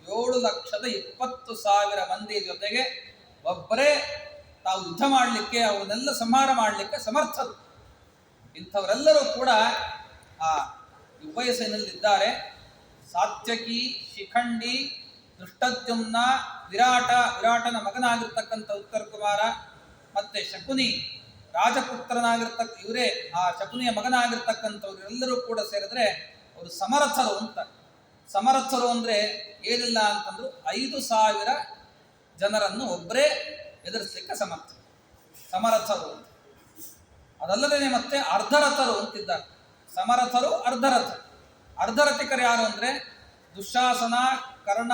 7,20,000 ಮಂದಿ ಜೊತೆಗೆ ಒಬ್ಬರೇ ತಾವು ಯುದ್ಧ ಮಾಡಲಿಕ್ಕೆ, ಅವರನ್ನೆಲ್ಲ ಸಂಹಾರ ಮಾಡಲಿಕ್ಕೆ ಸಮರ್ಥರು. ಇಂಥವರೆಲ್ಲರೂ ಕೂಡ ಆ ಉಭಯ ಸೈನ್ಯದಲ್ಲಿದ್ದಾರೆ. ಸಾತ್ಯಕಿ, ಶಿಖಂಡಿ, ದೃಷ್ಟದ್ಯುಮ್ನ, ವಿರಾಟನ ಮಗನಾಗಿರ್ತಕ್ಕಂಥ ಉತ್ತರ ಕುಮಾರ, ಮತ್ತೆ ಶಕುನಿ ಇವರೇ ಆ ಶಕುನಿಯ ಮಗನಾಗಿರ್ತಕ್ಕಂಥವ್ರು ಎಲ್ಲರೂ ಕೂಡ ಸೇರಿದ್ರೆ ಅವರು ಸಮರ್ಥರು ಅಂತ. ಸಮರ್ಥರು ಅಂದ್ರೆ ಏನಿಲ್ಲ ಅಂತಂದ್ರು 5,000 ಜನರನ್ನು ಒಬ್ಬರೇ ಎದುರಿಸಲಿಕ್ಕೆ ಸಮರ್ಥರು ಅಂತ. ಅದಲ್ಲದೆ ಮತ್ತೆ ಅರ್ಧರಥರು ಅಂತಿದ್ದಾರೆ. ಸಮರಥರು, ಅರ್ಧರಥಿಕರು ಯಾರು ಅಂದ್ರೆ ದುಶ್ಯಾಸನ, ಕರ್ಣ,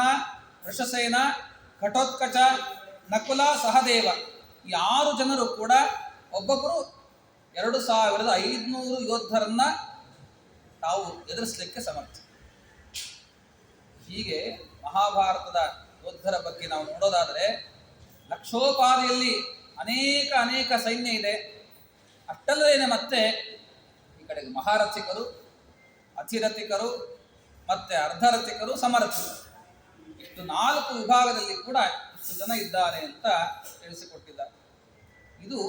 ವೃಷಸೇನ, ಘಟೋತ್ಕಚ, ನಕುಲ, ಸಹದೇವ, ಈ 6 ಜನರು ಕೂಡ ಒಬ್ಬೊಬ್ಬರು 2,500 ಯೋಧರನ್ನ ತಾವು ಎದುರಿಸಲಿಕ್ಕೆ ಸಮರ್ಥ. ಹೀಗೆ ಮಹಾಭಾರತದ ಯೋಧರ ಬಗ್ಗೆ ನಾವು ನೋಡೋದಾದರೆ ಲಕ್ಷೋಪಾದಿಯಲ್ಲಿ ಅನೇಕ ಸೈನ್ಯ ಇದೆ. ಅಷ್ಟಲ್ಲದೇನೆ ಮತ್ತೆ ಈ ಕಡೆಗೆ ಮಹಾರಥಿಕರು, ಅತಿರಥಿಕರು, ಮತ್ತೆ ಅರ್ಧರಥಿಕರು, ಸಮರಥಿಕರು, ಇಷ್ಟು 4 ವಿಭಾಗದಲ್ಲಿ ಕೂಡ ಇಷ್ಟು ಜನ ಇದ್ದಾರೆ ಅಂತ ತಿಳಿಸಿಕೊಟ್ಟಿದ್ದಾರೆ. ಇದು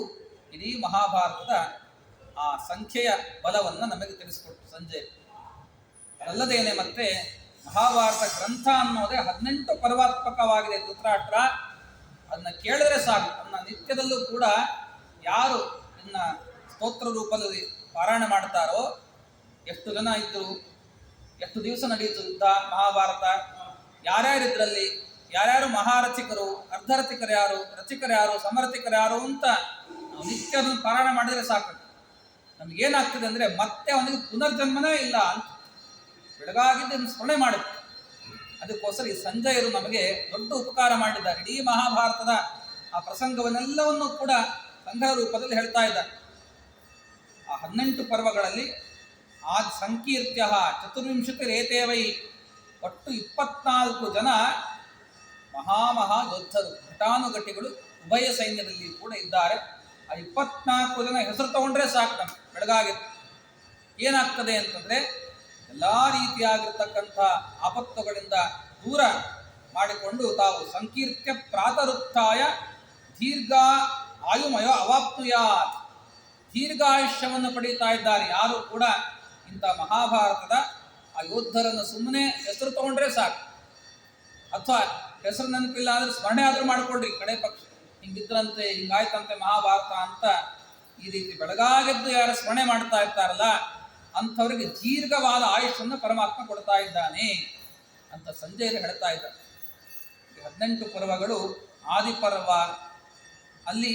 ಇಡೀ ಮಹಾಭಾರತದ ಆ ಸಂಖ್ಯೆಯ ಬಲವನ್ನು ನಮಗೆ ತಿಳಿಸಿಕೊಟ್ಟು ಸಂಜೆ. ಅಲ್ಲದೇನೆ ಮತ್ತೆ ಮಹಾಭಾರತ ಗ್ರಂಥ ಅನ್ನೋದೇ 18 ಪರ್ವಾತ್ಮಕವಾಗಿದೆ. ಧೃತರಾಷ್ಟ್ರ ಅದನ್ನ ಕೇಳಿದ್ರೆ ಸಾಕು. ಅದನ್ನ ನಿತ್ಯದಲ್ಲೂ ಕೂಡ ಯಾರು ಇನ್ನ ಸ್ತೋತ್ರ ರೂಪದಲ್ಲಿ ಪಾರಾಯಣ ಮಾಡ್ತಾರೋ, ಎಷ್ಟು ಜನ ಇದ್ರು, ಎಷ್ಟು ದಿವಸ ನಡೆಯಿತು ಯುದ್ಧ ಮಹಾಭಾರತ, ಯಾರ್ಯಾರಿದ್ರಲ್ಲಿ, ಯಾರ್ಯಾರು ಮಹಾರಥಿಕರು, ಅರ್ಧರಥಿಕರು ಯಾರು, ರಥಿಕರು ಯಾರು, ಸಮರಥಿಕರು ಯಾರು ಅಂತ ನಾವು ನಿತ್ಯ ಅದನ್ನು ಪಾರಾಯಣ ಮಾಡಿದರೆ ಸಾಕು. ನಮಗೇನಾಗ್ತದೆ ಅಂದರೆ ಮತ್ತೆ ಅವನಿಗೆ ಪುನರ್ಜನ್ಮನೇ ಇಲ್ಲ ಅಂತ ಬೆಳಗಾಗಿದ್ದು ಸ್ಮರಣೆ ಮಾಡುತ್ತೆ. ಅದಕ್ಕೋಸ್ಕರ ಈ ಸಂಜಯರು ನಮಗೆ ದೊಡ್ಡ ಉಪಕಾರ ಮಾಡಿದ್ದಾರೆ. ಇಡೀ ಮಹಾಭಾರತದ ಆ ಪ್ರಸಂಗವನ್ನೆಲ್ಲವನ್ನೂ ಕೂಡ ಸಂಗ್ರಹ ರೂಪದಲ್ಲಿ ಹೇಳ್ತಾ ಇದ್ದಾರೆ. ಆ 18 ಪರ್ವಗಳಲ್ಲಿ ಸಂಕೀರ್ತ್ಯ 24 ರೇತೇವೈ, ಒಟ್ಟು 24 ಜನ ಮಹಾ ಯೋಧರು, ಘಟಾನುಘಟಿಗಳು ಉಭಯ ಸೈನ್ಯದಲ್ಲಿ ಕೂಡ ಇದ್ದಾರೆ. ಆ 24 ಜನ ಹೆಸರು ತಗೊಂಡ್ರೆ ಸಾಕು ನಮ್ಗೆ ಬೆಳಗಾಗಿತ್ತು. ಏನಾಗ್ತದೆ ಅಂತಂದ್ರೆ ಎಲ್ಲ ರೀತಿಯಾಗಿರ್ತಕ್ಕಂಥ ಆಪತ್ತುಗಳಿಂದ ದೂರ ಮಾಡಿಕೊಂಡು ತಾವು ಸಂಕೀರ್ತ್ಯ ಪ್ರಾತರುತ್ಥಾಯ ದೀರ್ಘ ಆಯುಮಯ ಅವಾಪ್ನುಯಾತ್, ದೀರ್ಘಾಯುಷ್ಯವನ್ನು ಪಡೀತಾ ಇದ್ದಾರೆ. ಯಾರು ಕೂಡ ಇಂಥ ಮಹಾಭಾರತದ ಆ ಯೋಧರನ್ನು ಸುಮ್ಮನೆ ಹೆಸರು ತಗೊಂಡ್ರೆ ಸಾಕು, ಅಥವಾ ಹೆಸರು ನೆನಪಿಲ್ಲ ಅಂದ್ರೆ ಸ್ಮರಣೆ ಆದರೂ ಮಾಡಿಕೊಡ್ರಿ. ಕಡೆ ಪಕ್ಷ ಹಿಂಗಿದ್ರಂತೆ, ಹಿಂಗಾಯ್ತಂತೆ ಮಹಾಭಾರತ ಅಂತ ಈ ರೀತಿ ಬೆಳಗಾಗೆದ್ದು ಯಾರು ಸ್ಮರಣೆ ಮಾಡ್ತಾ ಇರ್ತಾರಲ್ಲ ಅಂಥವ್ರಿಗೆ ದೀರ್ಘವಾದ ಆಯುಷನ್ನು ಪರಮಾತ್ಮ ಕೊಡ್ತಾ ಇದ್ದಾನೆ ಅಂತ ಸಂಜಯರು ಹೇಳ್ತಾ ಇದ್ದಾರೆ. 18 ಪರ್ವಗಳು ಆದಿಪರ್ವ, ಅಲ್ಲಿ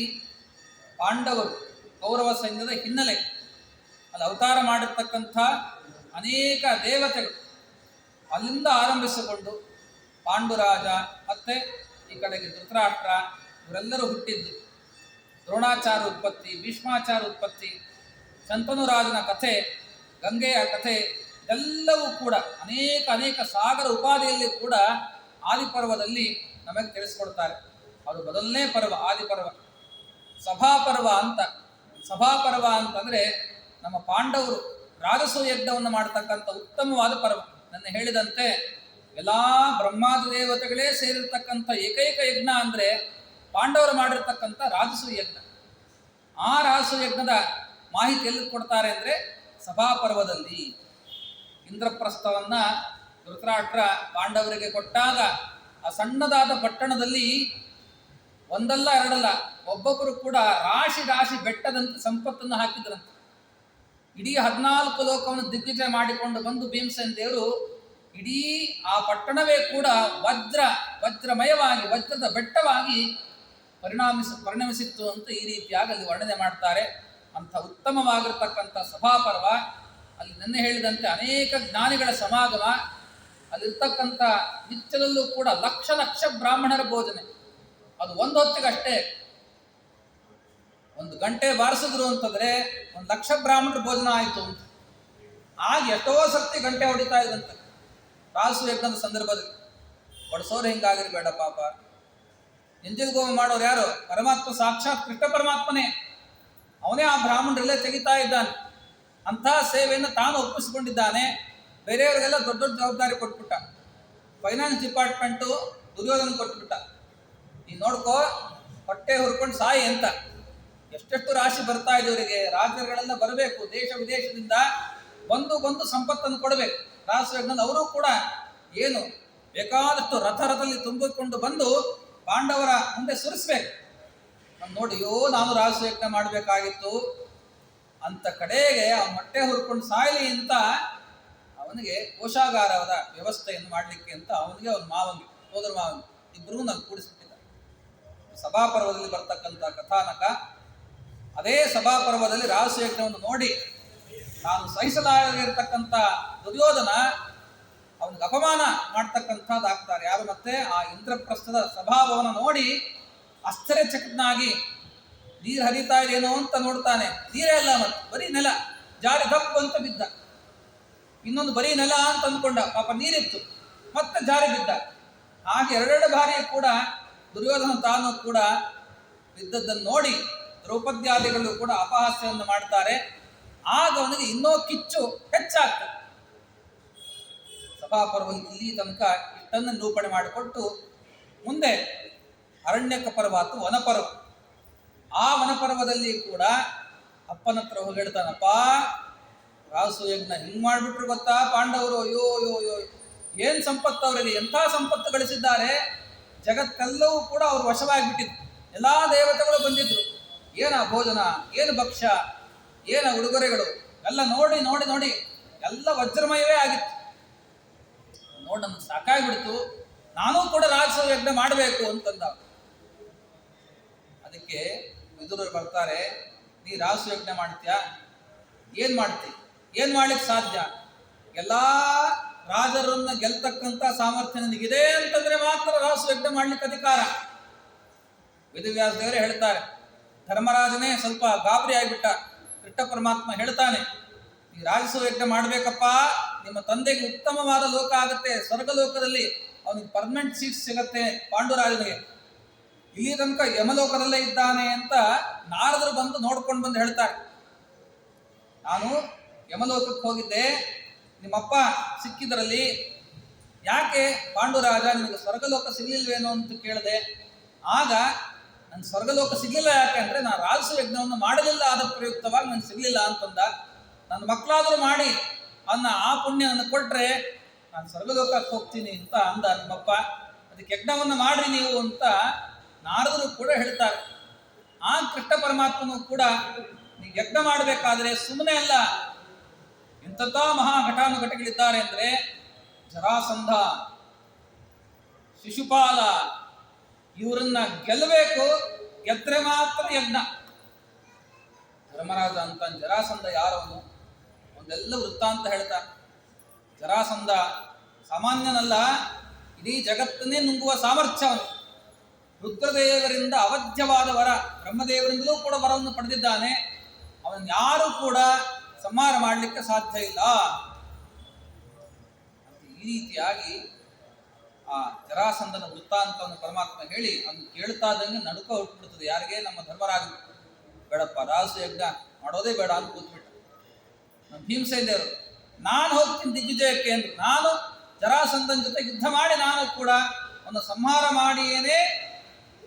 ಪಾಂಡವರು ಕೌರವ ಸೈನ್ಯದ ಹಿನ್ನೆಲೆ, ಅಲ್ಲಿ ಅವತಾರ ಮಾಡಿರ್ತಕ್ಕಂಥ ಅನೇಕ ದೇವತೆಗಳು, ಅಲ್ಲಿಂದ ಆರಂಭಿಸಿಕೊಂಡು ಪಾಂಡುರಾಜ ಮತ್ತೆ ಈ ಕಡೆಗೆ ಧೃತರಾಷ್ಟ್ರ ಇವರೆಲ್ಲರೂ ಹುಟ್ಟಿದ್ದು, ದ್ರೋಣಾಚಾರ್ಯ ಉತ್ಪತ್ತಿ, ಭೀಷ್ಮಾಚಾರ್ಯ ಉತ್ಪತ್ತಿ, ಶಂತನುರಾಜನ ಕಥೆ, ಗಂಗೆಯ ಕಥೆ, ಎಲ್ಲವೂ ಕೂಡ ಅನೇಕ ಸಾಗರ ಉಪಾಧಿಯಲ್ಲಿ ಕೂಡ ಆದಿಪರ್ವದಲ್ಲಿ ನಮಗೆ ತಿಳಿಸ್ಕೊಡ್ತಾರೆ. ಅದು ಮೊದಲನೇ ಪರ್ವ, ಆದಿಪರ್ವ. ಸಭಾಪರ್ವ ಅಂತ. ಸಭಾಪರ್ವ ಅಂತಂದ್ರೆ ನಮ್ಮ ಪಾಂಡವರು ರಾಜಸೂಯ ಯಜ್ಞವನ್ನು ಮಾಡತಕ್ಕಂಥ ಉತ್ತಮವಾದ ಪರ್ವ. ನನ್ನ ಹೇಳಿದಂತೆ ಎಲ್ಲಾ ಬ್ರಹ್ಮಾದಿ ದೇವತೆಗಳೇ ಸೇರಿರ್ತಕ್ಕಂಥ ಏಕೈಕ ಯಜ್ಞ ಅಂದ್ರೆ ಪಾಂಡವರು ಮಾಡಿರ್ತಕ್ಕಂಥ ರಾಜಸೂಯ ಯಜ್ಞ. ಆ ರಾಜಸೂಯ ಯಜ್ಞದ ಮಾಹಿತಿ ಎಲ್ಲಿ ಕೊಡ್ತಾರೆ ಅಂದ್ರೆ ಸಭಾಪರ್ವದಲ್ಲಿ. ಇಂದ್ರಪ್ರಸ್ಥವನ್ನ ಧೃತರಾಷ್ಟ್ರ ಪಾಂಡವರಿಗೆ ಕೊಟ್ಟಾಗ ಆ ಸಣ್ಣದಾದ ಪಟ್ಟಣದಲ್ಲಿ ಒಂದಲ್ಲ ಎರಡಲ್ಲ ಒಬ್ಬೊಬ್ಬರು ಕೂಡ ರಾಶಿ ರಾಶಿ ಬೆಟ್ಟದಂತೆ ಸಂಪತ್ತನ್ನು ಹಾಕಿದ್ರಂತೆ. ಇಡೀ 14 ಲೋಕವನ್ನು ದಿಗ್ವಿಜಯ ಮಾಡಿಕೊಂಡು ಬಂದು ಭೀಮಸೇನ ದೇವರು ಇಡೀ ಆ ಪಟ್ಟಣವೇ ಕೂಡ ವಜ್ರಮಯವಾಗಿ ವಜ್ರದ ಬೆಟ್ಟವಾಗಿ ಪರಿಣಮಿಸಿತ್ತು ಅಂತ ಈ ರೀತಿಯಾಗಿ ಅಲ್ಲಿ ವರ್ಣನೆ ಮಾಡ್ತಾರೆ. ಅಂಥ ಉತ್ತಮವಾಗಿರ್ತಕ್ಕಂಥ ಸಭಾಪರ್ವ. ಅಲ್ಲಿ ನಿನ್ನೆ ಹೇಳಿದಂತೆ ಅನೇಕ ಜ್ಞಾನಿಗಳ ಸಮಾಗಮ. ಅಲ್ಲಿರ್ತಕ್ಕಂಥ ನಿತ್ಯದಲ್ಲೂ ಕೂಡ ಲಕ್ಷ ಲಕ್ಷ ಬ್ರಾಹ್ಮಣರ ಭೋಜನೆ. ಅದು ಒಂದು ಹೊತ್ತಿಗಷ್ಟೇ. 1 ಗಂಟೆ ಬಾರಿಸಿದ್ರು ಅಂತಂದ್ರೆ 1 ಲಕ್ಷ ಬ್ರಾಹ್ಮಣರ ಭೋಜನ ಆಯಿತು ಅಂತ. ಆಗ ಎಷ್ಟೋ ಸರ್ತಿ ಗಂಟೆ ಹೊಡಿತಾ ಇದ್ದಂತೆ ರಾಸು ಯಜ್ಞದ ಸಂದರ್ಭದಲ್ಲಿ. ಬಡಿಸೋರು ಹಿಂಗಾಗಿರ್ಬೇಡ ಪಾಪ. ಎಂಜಿಲ್ಗೋಮ ಮಾಡೋರು ಯಾರು? ಪರಮಾತ್ಮ ಸಾಕ್ಷಾತ್ ಕೃಷ್ಣ ಪರಮಾತ್ಮನೇ. ಅವನೇ ಆ ಬ್ರಾಹ್ಮಣರೆಲ್ಲ ತೆಗಿತಾ ಇದ್ದಾನೆ. ಅಂಥ ಸೇವೆಯನ್ನು ತಾನು ಒಪ್ಪಿಸಿಕೊಂಡಿದ್ದಾನೆ. ಬೇರೆಯವರಿಗೆಲ್ಲ ದೊಡ್ಡ ದೊಡ್ಡ ಜವಾಬ್ದಾರಿ ಕೊಟ್ಬಿಟ್ಟ. ಫೈನಾನ್ಸ್ ಡಿಪಾರ್ಟ್ಮೆಂಟು ದುರ್ಯೋಧನ ಕೊಟ್ಬಿಟ್ಟ. ನೀನು ನೋಡ್ಕೋ, ಹೊಟ್ಟೆ ಹುರ್ಕೊಂಡು ಸಾಯಿ ಅಂತ. ಎಷ್ಟೆಷ್ಟು ರಾಶಿ ಬರ್ತಾ ಇದೆ ಇವರಿಗೆ. ರಾಜ್ಯಗಳೆಲ್ಲ ಬರಬೇಕು, ದೇಶ ವಿದೇಶದಿಂದ ಬಂದು ಸಂಪತ್ತನ್ನು ಕೊಡಬೇಕು. ರಾಸಯಜ್ಞದ ಅವರು ಕೂಡ ಏನು ಬೇಕಾದಷ್ಟು ರಥದಲ್ಲಿ ತುಂಬಿಕೊಂಡು ಬಂದು ಪಾಂಡವರ ಮುಂದೆ ಸುರಿಸ್ಬೇಕು. ನೋಡಿಯೋ ನಾನು ರಾಸಯಜ್ಞ ಮಾಡಬೇಕಾಗಿತ್ತು ಅಂತ ಕಡೆಗೆ ಅವನ ಹೊಟ್ಟೆ ಹುರ್ಕೊಂಡು ಸಾಯಲಿ ಅಂತ ಅವನಿಗೆ ಕೋಶಾಗಾರದ ವ್ಯವಸ್ಥೆಯನ್ನು ಮಾಡಲಿಕ್ಕೆ ಅಂತ ಅವನಿಗೆ ಅವನ ಮಾವನಿಗೆ, ಸೋದರ ಮಾವನಿಗೆ ಇಬ್ಬರೂ ನಾನು ಕೂಡಿಸ್ಬಿಟ್ಟಿದ್ದ. ಸಭಾಪರ್ವದಲ್ಲಿ ಬರ್ತಕ್ಕಂಥ ಕಥಾನಕ. ಅದೇ ಸಭಾಪರ್ವದಲ್ಲಿ ರಾಸಯಜ್ಞವನ್ನು ನೋಡಿ ತಾನು ಸಹಿಸಲಾಗಿರ್ತಕ್ಕಂಥ ದುರ್ಯೋಧನ ಅವನಿಗೆ ಅಪಮಾನ ಮಾಡ್ತಕ್ಕಂಥದ್ದಾಗ್ತಾರೆ. ಯಾರು? ಮತ್ತೆ ಆ ಇಂದ್ರಪ್ರಸ್ಥದ ಸ್ವಭಾವವನ್ನು ನೋಡಿ ಆಶ್ಚರ್ಯಚಕಿತನಾಗಿ ನೀರು ಹರಿತಾ ಇದೇನೋ ಅಂತ ನೋಡ್ತಾನೆ. ನೀರೇ ಅಲ್ಲ, ಮತ್ತೆ ಬರೀ ನೆಲ. ಜಾರಿ ದಪ್ಪ ಅಂತ ಬಿದ್ದ. ಇನ್ನೊಂದು ಬರೀ ನೆಲ ಅಂತ ಅಂದ್ಕೊಂಡ. ಪಾಪ ನೀರಿತ್ತು, ಮತ್ತೆ ಜಾರಿ ಬಿದ್ದ. ಹಾಗೆ 2 ಬಾರಿ ಕೂಡ ದುರ್ಯೋಧನ ತಾನು ಕೂಡ ಬಿದ್ದದ್ದನ್ನು ನೋಡಿ ದ್ರೌಪದ್ಯಾದಿಗಳು ಕೂಡ ಅಪಹಾಸ್ಯವನ್ನು ಮಾಡ್ತಾರೆ. ಆಗ ಅವನಿಗೆ ಇನ್ನೂ ಕಿಚ್ಚು ಹೆಚ್ಚಾಗ್ತದೆ. ಸಭಾಪರ್ವ ಇಲ್ಲಿ ತನಕ ಇಷ್ಟನ್ನು ನಿರೂಪಣೆ ಮಾಡಿಕೊಟ್ಟು ಮುಂದೆ ಅರಣ್ಯಕ ಪರ್ವ ಅಥವಾ ವನಪರ್ವ. ಆ ವನಪರ್ವದಲ್ಲಿ ಕೂಡ ಅಪ್ಪನ ಹತ್ರ ಹೋಗಿ ಹೇಳ್ತಾನಪ್ಪ, ರಾಸಯಜ್ಞ ಹಿಂಗ್ ಮಾಡ್ಬಿಟ್ರು ಗೊತ್ತಾ ಪಾಂಡವರು? ಅಯ್ಯೋ ಅಯ್ಯೋ ಅಯ್ಯೋ, ಏನ್ ಸಂಪತ್ತು ಅವರಿಗೆ, ಎಂಥ ಸಂಪತ್ತು ಗಳಿಸಿದ್ದಾರೆ. ಜಗತ್ತೆಲ್ಲವೂ ಕೂಡ ಅವ್ರು ವಶವಾಗಿಬಿಟ್ಟಿದ್ರು. ಎಲ್ಲಾ ದೇವತೆಗಳು ಬಂದಿದ್ರು. ಏನ ಭೋಜನ, ಏನು ಭಕ್ಷ್ಯ, ಏನ ಉಡುಗೊರೆಗಳು ಎಲ್ಲ ನೋಡಿ ನೋಡಿ ನೋಡಿ ಎಲ್ಲ ವಜ್ರಮಯವೇ ಆಗಿತ್ತು. ನೋಡಿ ನಮ್ಗೆ ಸಾಕಾಗ್ಬಿಡ್ತು. ನಾನೂ ಕೂಡ ರಾಜಸೂಯಜ್ಞ ಮಾಡಬೇಕು ಅಂತಂದ. ಅದಕ್ಕೆ ವಿದುರರು ಬರ್ತಾರೆ, ನೀ ರಾಜಸೂಯಜ್ಞ ಮಾಡ್ತೀಯಾ? ಏನ್ ಮಾಡ್ತಿ? ಏನ್ ಮಾಡ್ಲಿಕ್ಕೆ ಸಾಧ್ಯ? ಎಲ್ಲಾ ರಾಜರನ್ನ ಗೆಲ್ತಕ್ಕಂಥ ಸಾಮರ್ಥ್ಯ ನನಗಿದೆ ಅಂತಂದ್ರೆ ಮಾತ್ರ ರಾಜಸೂಯಜ್ಞ ಮಾಡ್ಲಿಕ್ಕೆ ಅಧಿಕಾರ. ವೇದವ್ಯಾಸ ದೇವರೇ ಹೇಳ್ತಾರೆ. ಧರ್ಮರಾಜನೇ ಸ್ವಲ್ಪ ಗಾಬರಿ ಆಗಿಬಿಟ್ಟ. ಕೃಷ್ಣ ಪರಮಾತ್ಮ ಹೇಳ್ತಾನೆ, ಈ ರಾಜಸೂಯಜ್ಞ ಮಾಡ್ಬೇಕಪ್ಪ, ನಿಮ್ಮ ತಂದೆಗೆ ಉತ್ತಮವಾದ ಲೋಕ ಆಗುತ್ತೆ, ಸ್ವರ್ಗಲೋಕದಲ್ಲಿ ಅವನಿಗೆ ಪರ್ಮನೆಂಟ್ ಸೀಟ್ ಸಿಗತ್ತೆ ಪಾಂಡುರಾಜನಿಗೆ. ಇಲ್ಲಿ ತನಕ ಯಮಲೋಕದಲ್ಲೇ ಇದ್ದಾನೆ ಅಂತ ನಾರದರು ಬಂದು ನೋಡ್ಕೊಂಡು ಬಂದು ಹೇಳ್ತಾರೆ. ನಾನು ಯಮಲೋಕಕ್ಕೆ ಹೋಗಿದ್ದೆ, ನಿಮ್ಮಪ್ಪ ಸಿಕ್ಕಿದ್ರಲ್ಲಿ, ಯಾಕೆ ಪಾಂಡುರಾಜ ನಿಮಗೆ ಸ್ವರ್ಗಲೋಕ ಸಿಗ್ಲಿಲ್ವೇನೋ ಅಂತ ಕೇಳಿದೆ. ಆಗ ನನ್ನ ಸ್ವರ್ಗಲೋಕ ಸಿಗ್ಲಿಲ್ಲ ಯಾಕೆ ಅಂದ್ರೆ ನಾನು ರಾಜಸೂಯಜ್ಞವನ್ನು ಮಾಡಲಿಲ್ಲ, ಆದ ಪ್ರಯುಕ್ತವಾಗಿ ನನಗೆ ಸಿಗ್ಲಿಲ್ಲ ಅಂತಂದ. ನನ್ನ ಮಕ್ಕಳಾದರೂ ಮಾಡಿ ಆ ಪುಣ್ಯ ನನಗೆ ಕೊಟ್ರೆ ನಾನು ಸ್ವರ್ಗಲೋಕಕ್ಕೆ ಹೋಗ್ತೀನಿ ಅಂತ ಅಂದ ನಿಮ್ಮಪ್ಪ. ಅದಕ್ಕೆ ಯಜ್ಞವನ್ನು ಮಾಡ್ರಿ ನೀವು ಅಂತ ನಾರದರು ಕೂಡ ಹೇಳ್ತಾರೆ. ಆ ಕೃಷ್ಣ ಪರಮಾತ್ಮನು ಕೂಡ ನೀವು ಯಜ್ಞ ಮಾಡಬೇಕಾದ್ರೆ ಸುಮ್ಮನೆ ಅಲ್ಲ, ಇಂಥ ಮಹಾ ಘಟಾನುಘಟಿಗಳಿದ್ದಾರೆ ಅಂದ್ರೆ ಜರಾಸಂಧ, ಶಿಶುಪಾಲ, ಇವರನ್ನ ಗೆಲ್ಲಬೇಕು. ಗೆದ್ರೆ ಮಾತ್ರ ಯಜ್ಞ. ಧರ್ಮರಾಜ ಅಂತ ಜರಾಸಂಧ ಯಾರವನು? ಒಂದೆಲ್ಲ ವೃತ್ತಾಂತ ಹೇಳ್ತಾ. ಜರಾಸಂಧ ಸಾಮಾನ್ಯನಲ್ಲ, ಇಡೀ ಜಗತ್ತನ್ನೇ ನುಂಗುವ ಸಾಮರ್ಥ್ಯ ಅವನು. ರುದ್ರದೇವರಿಂದ ಅವಧ್ಯವಾದ ವರ, ಬ್ರಹ್ಮದೇವರಿಂದಲೂ ಕೂಡ ವರವನ್ನು ಪಡೆದಿದ್ದಾನೆ. ಅವನು ಯಾರು ಕೂಡ ಸಂಹಾರ ಮಾಡಲಿಕ್ಕೆ ಸಾಧ್ಯ ಇಲ್ಲ. ಈ ರೀತಿಯಾಗಿ ಆ ಜರಾಸಂಧನ ವೃತ್ತಾಂತವನ್ನು ಪರಮಾತ್ಮ ಹೇಳಿ ಅದನ್ನು ಕೇಳ್ತಾ ಇದ್ದಂಗೆ ನಡುಕ ಹುಟ್ಟುಬಿಡ್ತದೆ. ಯಾರಿಗೆ? ನಮ್ಮ ಧರ್ಮರಾಜ. ಬೇಡಪ್ಪ, ರಾಸು ಯಜ್ಞ ಮಾಡೋದೇ ಬೇಡ ಅಂತ ಕೂತ್ಬಿಟ್ಟ. ನಮ್ಮ ಭೀಮಸೇನ ದೇವರು, ನಾನು ಹೋಗ್ತೀನಿ ದಿಗ್ವಿಜಯಕ್ಕೆ ಅಂದ್ರು. ನಾನು ಜರಾಸಂಧನ ಜೊತೆ ಯುದ್ಧ ಮಾಡಿ ನಾನು ಕೂಡ ಒಂದು ಸಂಹಾರ ಮಾಡಿಯೇನೇ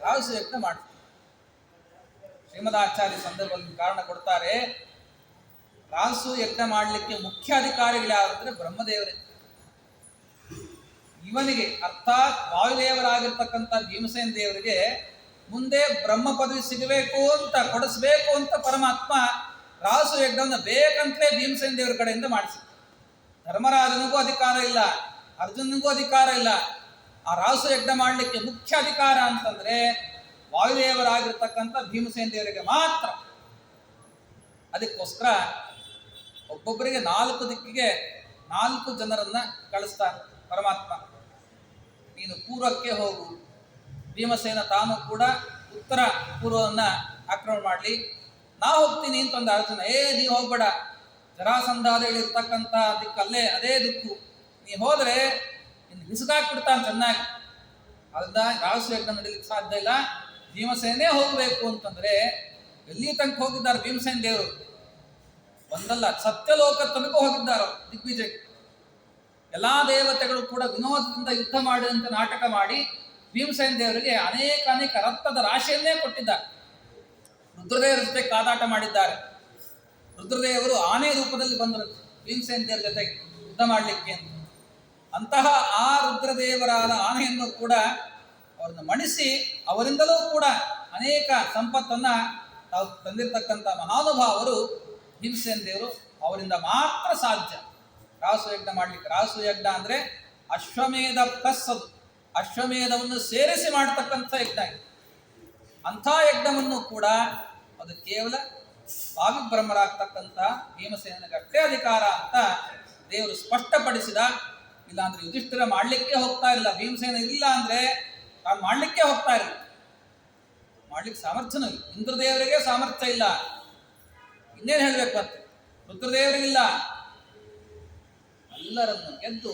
ರಾಸು ಯಜ್ಞ ಮಾಡ್ತೀನಿ. ಶ್ರೀಮದಾಚಾರ್ಯ ಸಂದರ್ಭದಲ್ಲಿ ಕಾರಣ ಕೊಡ್ತಾರೆ, ರಾಸು ಯಜ್ಞ ಮಾಡಲಿಕ್ಕೆ ಮುಖ್ಯ ಅಧಿಕಾರಿಗಳು ಯಾರಂದ್ರೆ ಬ್ರಹ್ಮದೇವರೇ. ಇವನಿಗೆ ಅರ್ಥಾತ್ ವಾಯುದೇವರಾಗಿರ್ತಕ್ಕಂಥ ಭೀಮಸೇನ ದೇವರಿಗೆ ಮುಂದೆ ಬ್ರಹ್ಮ ಪದವಿ ಸಿಗಬೇಕು ಅಂತ, ಕೊಡಿಸ್ಬೇಕು ಅಂತ ಪರಮಾತ್ಮ ರಾಸು ಯಜ್ಞವನ್ನು ಬೇಕಂತಲೇ ಭೀಮಸೇನ ದೇವರ ಕಡೆಯಿಂದ ಮಾಡಿಸಿ. ಧರ್ಮರಾಜನಿಗೂ ಅಧಿಕಾರ ಇಲ್ಲ, ಅರ್ಜುನನಿಗೂ ಅಧಿಕಾರ ಇಲ್ಲ. ಆ ರಾಸು ಯಜ್ಞ ಮಾಡಲಿಕ್ಕೆ ಮುಖ್ಯ ಅಧಿಕಾರ ಅಂತಂದ್ರೆ ವಾಯುದೇವರಾಗಿರ್ತಕ್ಕಂಥ ಭೀಮಸೇನ ದೇವರಿಗೆ ಮಾತ್ರ. ಅದಕ್ಕೋಸ್ಕರ ಒಬ್ಬೊಬ್ಬರಿಗೆ 4 ದಿಕ್ಕಿಗೆ 4 ಜನರನ್ನ ಕಳಿಸ್ತಾನೆ ಪರಮಾತ್ಮ. ನೀನು ಪೂರ್ವಕ್ಕೆ ಹೋಗು. ಭೀಮಸೇನ ತಾನು ಕೂಡ ಉತ್ತರ ಪೂರ್ವವನ್ನ ಆಕ್ರಮಣ ಮಾಡಲಿ. ನಾ ಹೋಗ್ತೀನಿ ಅಂತಂದ ಅರ್ಜುನ. ನೀವು ಹೋಗ್ಬೇಡ, ಜರಾಸಂಧಾದಿಗಳಿರ್ತಕ್ಕಂಥ ದಿಕ್ಕಲ್ಲೇ ಅದೇ ದಿಕ್ಕು. ನೀ ಹೋದ್ರೆ ಇನ್ನು ಬಿಸಿಗಾಕ್ಬಿಡ್ತಾನೆ ಚೆನ್ನಾಗಿ. ಅದರಿಂದ ರಾಸು ಯಜ್ಞ ನಡೀಲಿಕ್ಕೆ ಸಾಧ್ಯ ಇಲ್ಲ. ಭೀಮಸೇನೇ ಹೋಗಬೇಕು ಅಂತಂದ್ರೆ ಎಲ್ಲಿ ತನಕ ಹೋಗಿದ್ದಾರೆ ಭೀಮಸೇನ ದೇವರು? ಒಂದಲ್ಲ, ಸತ್ಯಲೋಕ ತನಕ ಹೋಗಿದ್ದಾರೆ ದಿಗ್ವಿಜಯ. ಎಲ್ಲಾ ದೇವತೆಗಳು ಕೂಡ ವಿನೋದದಿಂದ ಯುದ್ಧ ಮಾಡಿದಂತೆ ನಾಟಕ ಮಾಡಿ ಭೀಮಸೇನ ದೇವರಿಗೆ ಅನೇಕ ರಕ್ತದ ರಾಶಿಯನ್ನೇ ಕೊಟ್ಟಿದ್ದಾರೆ. ರುದ್ರದೇವರ ಜೊತೆ ಕಾದಾಟ ಮಾಡಿದ್ದಾರೆ. ರುದ್ರದೇವರು ಆನೆ ರೂಪದಲ್ಲಿ ಬಂದರು ಭೀಮಸೇನ ದೇವರ ಜೊತೆಗೆ ಯುದ್ಧ ಮಾಡಲಿಕ್ಕೆ ಅಂತ. ಅಂತಹ ಆ ರುದ್ರದೇವರಾದ ಆನೆಯನ್ನು ಕೂಡ ಅವರನ್ನು ಮಣಿಸಿ ಅವರಿಂದಲೂ ಕೂಡ ಅನೇಕ ಸಂಪತ್ತನ್ನ ತಾವು ತಂದಿರತಕ್ಕಂಥ ಮಹಾನುಭಾವರು ಭೀಮಸೇನ ದೇವರು. ಅವರಿಂದ ಮಾತ್ರ ಸಾಧ್ಯ ರಾಸು ಯಜ್ಞ ಮಾಡಲಿಕ್ಕೆ. ರಾಸು ಯಜ್ಞ ಅಂದ್ರೆ ಅಶ್ವಮೇಧ ಪ್ಲಸ್ ಅದು, ಅಶ್ವಮೇಧವನ್ನು ಸೇರಿಸಿ ಮಾಡತಕ್ಕಂಥ ಯಜ್ಞ. ಅಂಥ ಯಜ್ಞವನ್ನು ಕೂಡ ಅದು ಕೇವಲ ಭಾವಿಬ್ರಹ್ಮರಾಗ್ತಕ್ಕಂಥ ಭೀಮಸೇನಿಗೆ ಅಷ್ಟೇ ಅಧಿಕಾರ ಅಂತ ದೇವರು ಸ್ಪಷ್ಟಪಡಿಸಿದ. ಇಲ್ಲಾಂದ್ರೆ ಯುಧಿಷ್ಠಿರ ಮಾಡ್ಲಿಕ್ಕೆ ಹೋಗ್ತಾ ಇಲ್ಲ. ಭೀಮಸೇನ ಇಲ್ಲ ಅಂದ್ರೆ ತಾನು ಮಾಡ್ಲಿಕ್ಕೆ ಹೋಗ್ತಾ ಇಲ್ಲ. ಮಾಡ್ಲಿಕ್ಕೆ ಸಾಮರ್ಥ್ಯನೂ ಇಲ್ಲ. ಇಂದ್ರದೇವರಿಗೆ ಸಾಮರ್ಥ್ಯ ಇಲ್ಲ, ಇನ್ನೇನು ಹೇಳ್ಬೇಕು ಅಂತ. ರುದ್ರದೇವರಿಗಿಲ್ಲ. ಎಲ್ಲರನ್ನು ಗೆದ್ದು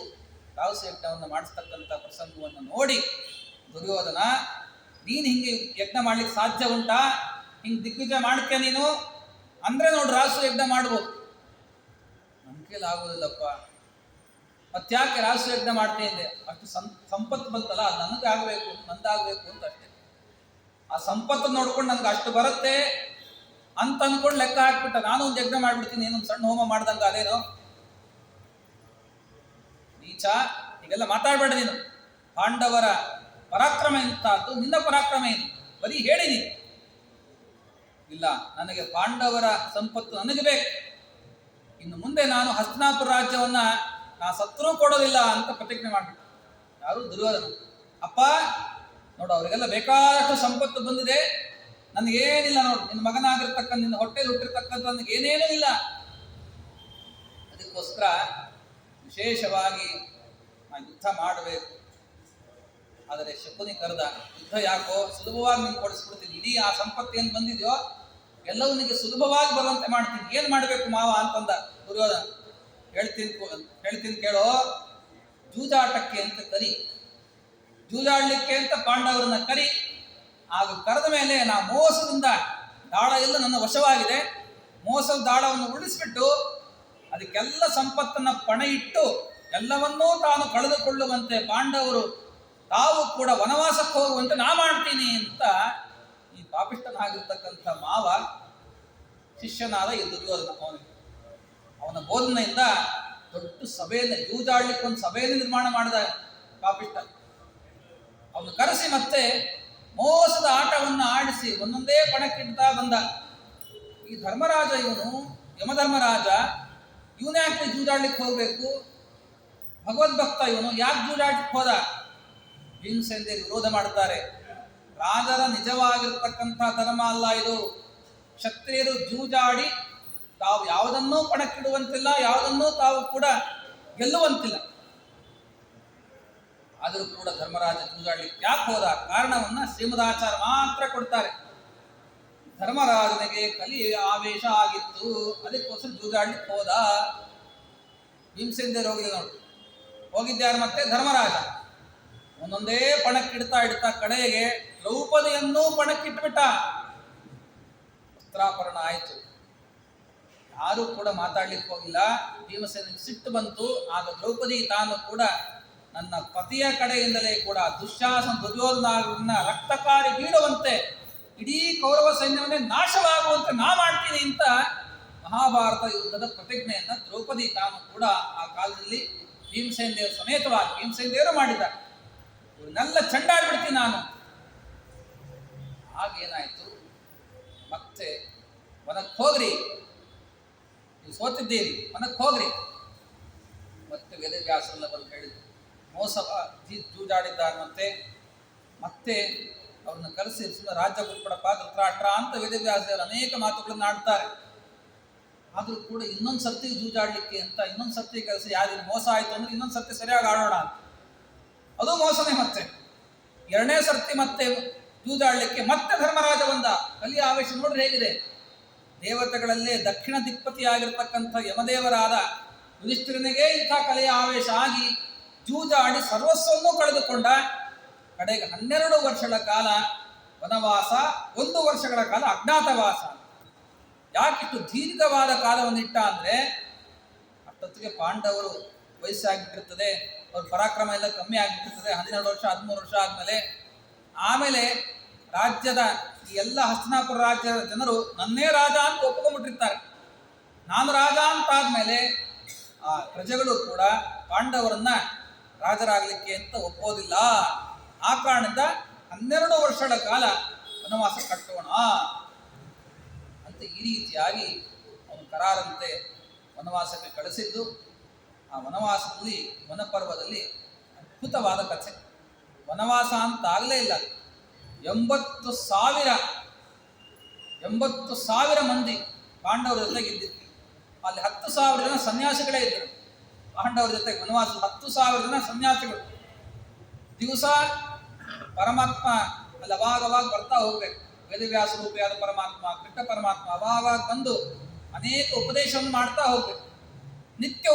ರಾಸು ಯಜ್ಞವನ್ನು ಮಾಡಿಸ್ತಕ್ಕಂಥ ಪ್ರಸಂಗವನ್ನು ನೋಡಿ ದುರ್ಯೋಧನ, ನೀನು ಹಿಂಗೆ ಯಜ್ಞ ಮಾಡ್ಲಿಕ್ಕೆ ಸಾಧ್ಯ ಉಂಟಾ? ಹಿಂಗೆ ದಿಗ್ವಿಜಯ ಮಾಡ್ತೀಯ ನೀನು ಅಂದ್ರೆ ನೋಡಿ ರಾಸು ಯಜ್ಞ ಮಾಡ್ಬೋದು. ನನ್ನ ಕೈಲಿ ಆಗೋದಿಲ್ಲಪ್ಪ. ಮತ್ತ್ಯಾಕೆ ರಾಸು ಯಜ್ಞ ಮಾಡ್ತೇನೆ? ಅಷ್ಟು ಸಂಪತ್ತು ಬಂತಲ್ಲ, ಅದು ನನಗಾಗಬೇಕು, ನಂದಾಗಬೇಕು ಅಂತ ಅಷ್ಟೇ. ಆ ಸಂಪತ್ತು ನೋಡ್ಕೊಂಡು ನನಗೆ ಅಷ್ಟು ಬರುತ್ತೆ ಅಂತ ಅಂದ್ಕೊಂಡು ಲೆಕ್ಕ ಹಾಕ್ಬಿಟ್ಟ. ನಾನು ಒಂದು ಯಜ್ಞ ಮಾಡ್ಬಿಡ್ತೀನಿ, ಏನೊಂದು ಸಣ್ಣ ಹೋಮ ಮಾಡ್ದಂಗ ಅದೇನೋ. ನೀಚ, ಹೀಗೆಲ್ಲ ಮಾತಾಡಬೇಡ ನೀನು. ಪಾಂಡವರ ಪರಾಕ್ರಮ ಎಂತಾದ್ದು, ನಿನ್ನ ಪರಾಕ್ರಮ ಏನು? ಬರೀ ಹೇಳಿ ನೀನು. ಇಲ್ಲ, ನನಗೆ ಪಾಂಡವರ ಸಂಪತ್ತು ನನಗೆ ಬೇಕು. ಇನ್ನು ಮುಂದೆ ನಾನು ಹಸ್ತಿನಾಪುರ ರಾಜ್ಯವನ್ನ ನಾ ಸತ್ರೂ ಕೊಡೋದಿಲ್ಲ ಅಂತ ಪ್ರತಿಜ್ಞೆ ಮಾಡ್ಬಿಟ್ಟು. ಯಾರು? ದುರ್ಯೋಧನ. ಅಪ್ಪ ನೋಡು, ಅವರಿಗೆಲ್ಲ ಬೇಕಾದಷ್ಟು ಸಂಪತ್ತು ಬಂದಿದೆ, ನನಗೇನಿಲ್ಲ. ನೋಡು, ನಿನ್ನ ಮಗನಾಗಿರ್ತಕ್ಕಂಥ, ನಿನ್ನ ಹೊಟ್ಟೆಲಿ ಹುಟ್ಟಿರ್ತಕ್ಕಂಥ ನನಗೇನೇನೂ ಇಲ್ಲ. ಅದಕ್ಕೋಸ್ಕರ ವಿಶೇಷವಾಗಿ ನಾ ಯುದ್ಧ ಮಾಡಬೇಕು. ಆದರೆ ಶಕುನಿ ಕರೆದ. ಯುದ್ಧ ಯಾಕೋ? ಸುಲಭವಾಗಿ ನಿನ್ಗೆ ಕೊಡಿಸ್ಬಿಡ್ತೀನಿ. ಇಡೀ ಆ ಸಂಪತ್ತು ಏನು ಬಂದಿದೆಯೋ ಎಲ್ಲವೂ ನಿನಗೆ ಸುಲಭವಾಗಿ ಬರುವಂತೆ ಮಾಡ್ತೀನಿ. ಏನು ಮಾಡಬೇಕು ಮಾವ ಅಂತಂದ ದುರ್ಯೋಧನ. ಹೇಳ್ತೀನಿ ಕೇಳೋ. ಜೂಜಾಟಕ್ಕೆ ಅಂತ ಕರಿ, ಜೂಜಾಡ್ಲಿಕ್ಕೆ ಅಂತ ಪಾಂಡವರನ್ನ ಕರಿ. ಆಗ ಕರೆದ ಮೇಲೆ ನಾ ಮೋಸದಿಂದ, ದಾಳ ಎಲ್ಲ ನನ್ನ ವಶವಾಗಿದೆ, ಮೋಸದ ದಾಳವನ್ನು ಉಳಿಸ್ಬಿಟ್ಟು ಅದಕ್ಕೆಲ್ಲ ಸಂಪತ್ತನ್ನ ಪಣ ಇಟ್ಟು ಎಲ್ಲವನ್ನೂ ತಾನು ಕಳೆದುಕೊಳ್ಳುವಂತೆ ಪಾಂಡವರು ತಾವು ಕೂಡ ವನವಾಸಕ್ಕೆ ಹೋಗುವಂತೆ ನಾ ಮಾಡ್ತೀನಿ ಅಂತ ಈ ಪಾಪಿಷ್ಠನಾಗಿರ್ತಕ್ಕಂಥ ಮಾವ ಶಿಷ್ಯನಾದ ಈ ದುರ್ಯೋಧನ. ಅವನ ಬೋಧನೆಯಿಂದ ದೊಡ್ಡ ಸಭೆಯನ್ನು, ಜೂಜಾಡ್ಲಿಕ್ಕೆ ಒಂದು ಸಭೆಯನ್ನು ನಿರ್ಮಾಣ ಮಾಡಿದ ಪಾಪಿಷ್ಠ. ಅವನು ಕರೆಸಿ ಮತ್ತೆ ಮೋಸದ ಆಟವನ್ನು ಆಡಿಸಿ ಒಂದೊಂದೇ ಪಣಕ್ಕಿಡ್ತಾ ಬಂದ. ಈ ಧರ್ಮರಾಜ ಇವನು, ಯಮಧರ್ಮರಾಜ, ಇವನ್ಯಾಕೆ ಜೂಜಾಡ್ಲಿಕ್ಕೆ ಹೋಗ್ಬೇಕು? ಭಗವದ್ಭಕ್ತ ಇವನು, ಯಾಕೆ ಜೂಜಾಡ್ಲಿಕ್ಕೆ ಹೋದ? ಭೀಮಸೇನ ವಿರೋಧ ಮಾಡುತ್ತಾರೆ. ರಾಜರ ನಿಜವಾಗಿರ್ತಕ್ಕಂಥ ಧರ್ಮ ಅಲ್ಲ ಇದು. ಕ್ಷತ್ರಿಯರು ಜೂಜಾಡಿ ತಾವು ಯಾವುದನ್ನೂ ಪಣಕ್ಕಿಡುವಂತಿಲ್ಲ, ಯಾವುದನ್ನೂ ತಾವು ಕೂಡ ಗೆಲ್ಲುವಂತಿಲ್ಲ. ಆದರೂ ಕೂಡ ಧರ್ಮರಾಜ ಜೂಜಾಡ್ಲಿಕ್ಕೆ ಯಾಕೆ ಹೋದ? ಕಾರಣವನ್ನ ಶ್ರೀಮದಾಚಾರ್ಯ ಮಾತ್ರ ಕೊಡ್ತಾರೆ. ಧರ್ಮರಾಜನಿಗೆ ಕಲಿ ಆವೇಶ ಆಗಿತ್ತು, ಅದಕ್ಕೋಸ್ಕರ ಜೂಜಾಡ್ಲಿಕ್ಕೆ ಹೋದ. ಭೀಮಸೇನ ಹೋಗಿಲ್ಲ ನೋಡಿ. ಹೋಗಿದ್ಯಾರು? ಮತ್ತೆ ಧರ್ಮರಾಜ. ಒಂದೊಂದೇ ಪಣಕ್ಕಿಡ್ತಾ ಇಡ್ತಾ ಕಡೆಗೆ ದ್ರೌಪದಿಯನ್ನೂ ಪಣಕ್ಕಿಟ್ಬಿಟ್ಟ. ವಸ್ತ್ರಾಪರಣ ಆಯಿತು. ಯಾರೂ ಕೂಡ ಮಾತಾಡ್ಲಿಕ್ಕೆ ಹೋಗಿಲ್ಲ. ಭೀಮಸೇನಿಗೆ ಸಿಟ್ಟು ಬಂತು. ಆಗ ದ್ರೌಪದಿ ತಾನು ಕೂಡ ನನ್ನ ಪತಿಯ ಕಡೆಯಿಂದಲೇ ಕೂಡ ದುಶ್ಯಾಸನ ದುರ್ಯೋಧನ ರಕ್ತಕಾರಿ ಬೀಳುವಂತೆ ಇಡೀ ಕೌರವ ಸೈನ್ಯವನ್ನೇ ನಾಶವಾಗುವಂತೆ ನಾ ಮಾಡ್ತೀನಿ ಅಂತ ಮಹಾಭಾರತ ಯುದ್ಧದ ಪ್ರತಿಜ್ಞೆಯನ್ನ ದ್ರೌಪದಿ ತಾನು ಕೂಡ ಆ ಕಾಲದಲ್ಲಿ ಭೀಮಸೇನ ದೇವರು ಸಮೇತವಾಗಿ ಭೀಮಸೇನ ದೇವರು ಮಾಡಿದ. ಇವನ್ನೆಲ್ಲ ಚಂಡಾಡ್ಬಿಡ್ತೀನಿ ನಾನು. ಆಗೇನಾಯ್ತು, ಮತ್ತೆ ವನಕ್ಕೆ ಹೋಗ್ರಿ, ನೀವು ಸೋತಿದ್ದೀರಿ, ವನಕ್ಕೆ ಹೋಗ್ರಿ. ಮತ್ತೆ ವೇದವ್ಯಾಸರೆಲ್ಲ ಬಂದು ಹೇಳಿದ್ರು, ಮೋಸ ಜೂಜಾಡಿದ್ದಾರೆ. ಮತ್ತೆ ಅವ್ರನ್ನ ಕರೆಸಿ ರಾಜ್ಯ ಕೊಟ್ಬಿಡಪ್ಪ ಧೃತರಾಷ್ಟ್ರ ಅಂತ ವೇದವ್ಯಾಸರು ಅನೇಕ ಮಾತುಗಳನ್ನು ಆಡ್ತಾರೆ. ಆದರೂ ಕೂಡ ಇನ್ನೊಂದು ಸರ್ತಿ ಜೂಜಾಡ್ಲಿಕ್ಕೆ ಅಂತ ಇನ್ನೊಂದು ಸರ್ತಿ ಕರೆಸಿ, ಯಾರು ಮೋಸ ಆಯ್ತು ಅಂದ್ರೆ ಇನ್ನೊಂದು ಸರ್ತಿ ಸರಿಯಾಗಿ ಆಡೋಣ ಅಂತ. ಅದು ಮೋಸನೇ. ಮತ್ತೆ ಎರಡನೇ ಸರ್ತಿ ಮತ್ತೆ ಜೂಜಾಡ್ಲಿಕ್ಕೆ ಮತ್ತೆ ಧರ್ಮರಾಜ ಬಂದ. ಕಲಿಯ ಆವೇಶ ನೋಡ್ರಿ ಹೇಗಿದೆ. ದೇವತೆಗಳಲ್ಲೇ ದಕ್ಷಿಣ ದಿಕ್ಪತಿಯಾಗಿರ್ತಕ್ಕಂಥ ಯಮದೇವರಾದ ಯುಧಿಷ್ಠಿರನಿಗೆ ಇಂಥ ಕಲೆಯ ಆವೇಶ ಆಗಿ ಜೂಜಾಡಿ ಸರ್ವಸ್ವನ್ನೂ ಕಳೆದುಕೊಂಡ. ಕಡೆಗೆ 12 ವರ್ಷಗಳ ಕಾಲ ವನವಾಸ, 1 ವರ್ಷಗಳ ಕಾಲ ಅಜ್ಞಾತವಾಸ. ಯಾಕಿಷ್ಟು ದೀರ್ಘವಾದ ಕಾಲವನ್ನಿಟ್ಟ ಅಂದ್ರೆ ಅಷ್ಟೊತ್ತಿಗೆ ಪಾಂಡವರು ವಯಸ್ಸಾಗಿಬಿಟ್ಟಿರ್ತದೆ, ಅವ್ರ ಪರಾಕ್ರಮ ಎಲ್ಲ ಕಮ್ಮಿ ಆಗಿಬಿಟ್ಟಿರ್ತದೆ. 12 ವರ್ಷ 13 ವರ್ಷ ಆಮೇಲೆ ರಾಜ್ಯದ ಈ ಎಲ್ಲ ಹಸ್ತಿನಾಪುರ ರಾಜ್ಯದ ಜನರು ನನ್ನೇ ರಾಜ ಅಂತ ಒಪ್ಕೊಂಡ್ಬಿಟ್ಟಿರ್ತಾರೆ. ನಾನು ರಾಜ ಅಂತಾದ್ಮೇಲೆ ಆ ಪ್ರಜೆಗಳು ಕೂಡ ಪಾಂಡವರನ್ನ ರಾಜರಾಗಲಿಕ್ಕೆ ಅಂತ ಒಪ್ಪೋದಿಲ್ಲ. ಆ ಕಾರಣದಿಂದ 12 ವರ್ಷಗಳ ಕಾಲ ವನವಾಸ ಕಟ್ಟೋಣ ಅಂತ ಈ ರೀತಿಯಾಗಿ ಅವನು ಕರಾರಂತೆ ವನವಾಸಕ್ಕೆ ಕಳಿಸಿದ್ದು. ಆ ವನವಾಸದಲ್ಲಿ ವನಪರ್ವದಲ್ಲಿ ಅದ್ಭುತವಾದ ಕಥೆ. ವನವಾಸ ಅಂತ ಆಗಲೇ ಇಲ್ಲ. 80,000 ಮಂದಿ ಪಾಂಡವರ ಜೊತೆಗೆ ಇದ್ದಿತ್ತು. ಅಲ್ಲಿ 10,000 ಜನ ಸನ್ಯಾಸಿಗಳೇ ಇದ್ದರು ಪಾಂಡವರ ಜೊತೆಗೆ. ವನವಾಸ 10,000 ಜನ ಸನ್ಯಾಸಿಗಳು. ದಿವಸ ಪರಮಾತ್ಮ ಅಲ್ಲಿ ಅವಾಗವಾಗ ಬರ್ತಾ ಹೋಗ್ಬೇಕು. ವೇದವ್ಯಾಸ ರೂಪಿಯಾದ ಪರಮಾತ್ಮ, ಕೃಷ್ಣ ಪರಮಾತ್ಮ ಅವಾಗವಾಗ ಬಂದು ಅನೇಕ ಉಪದೇಶವನ್ನು ಮಾಡ್ತಾ ಹೋಗ್ಬೇಕು. ನಿತ್ಯ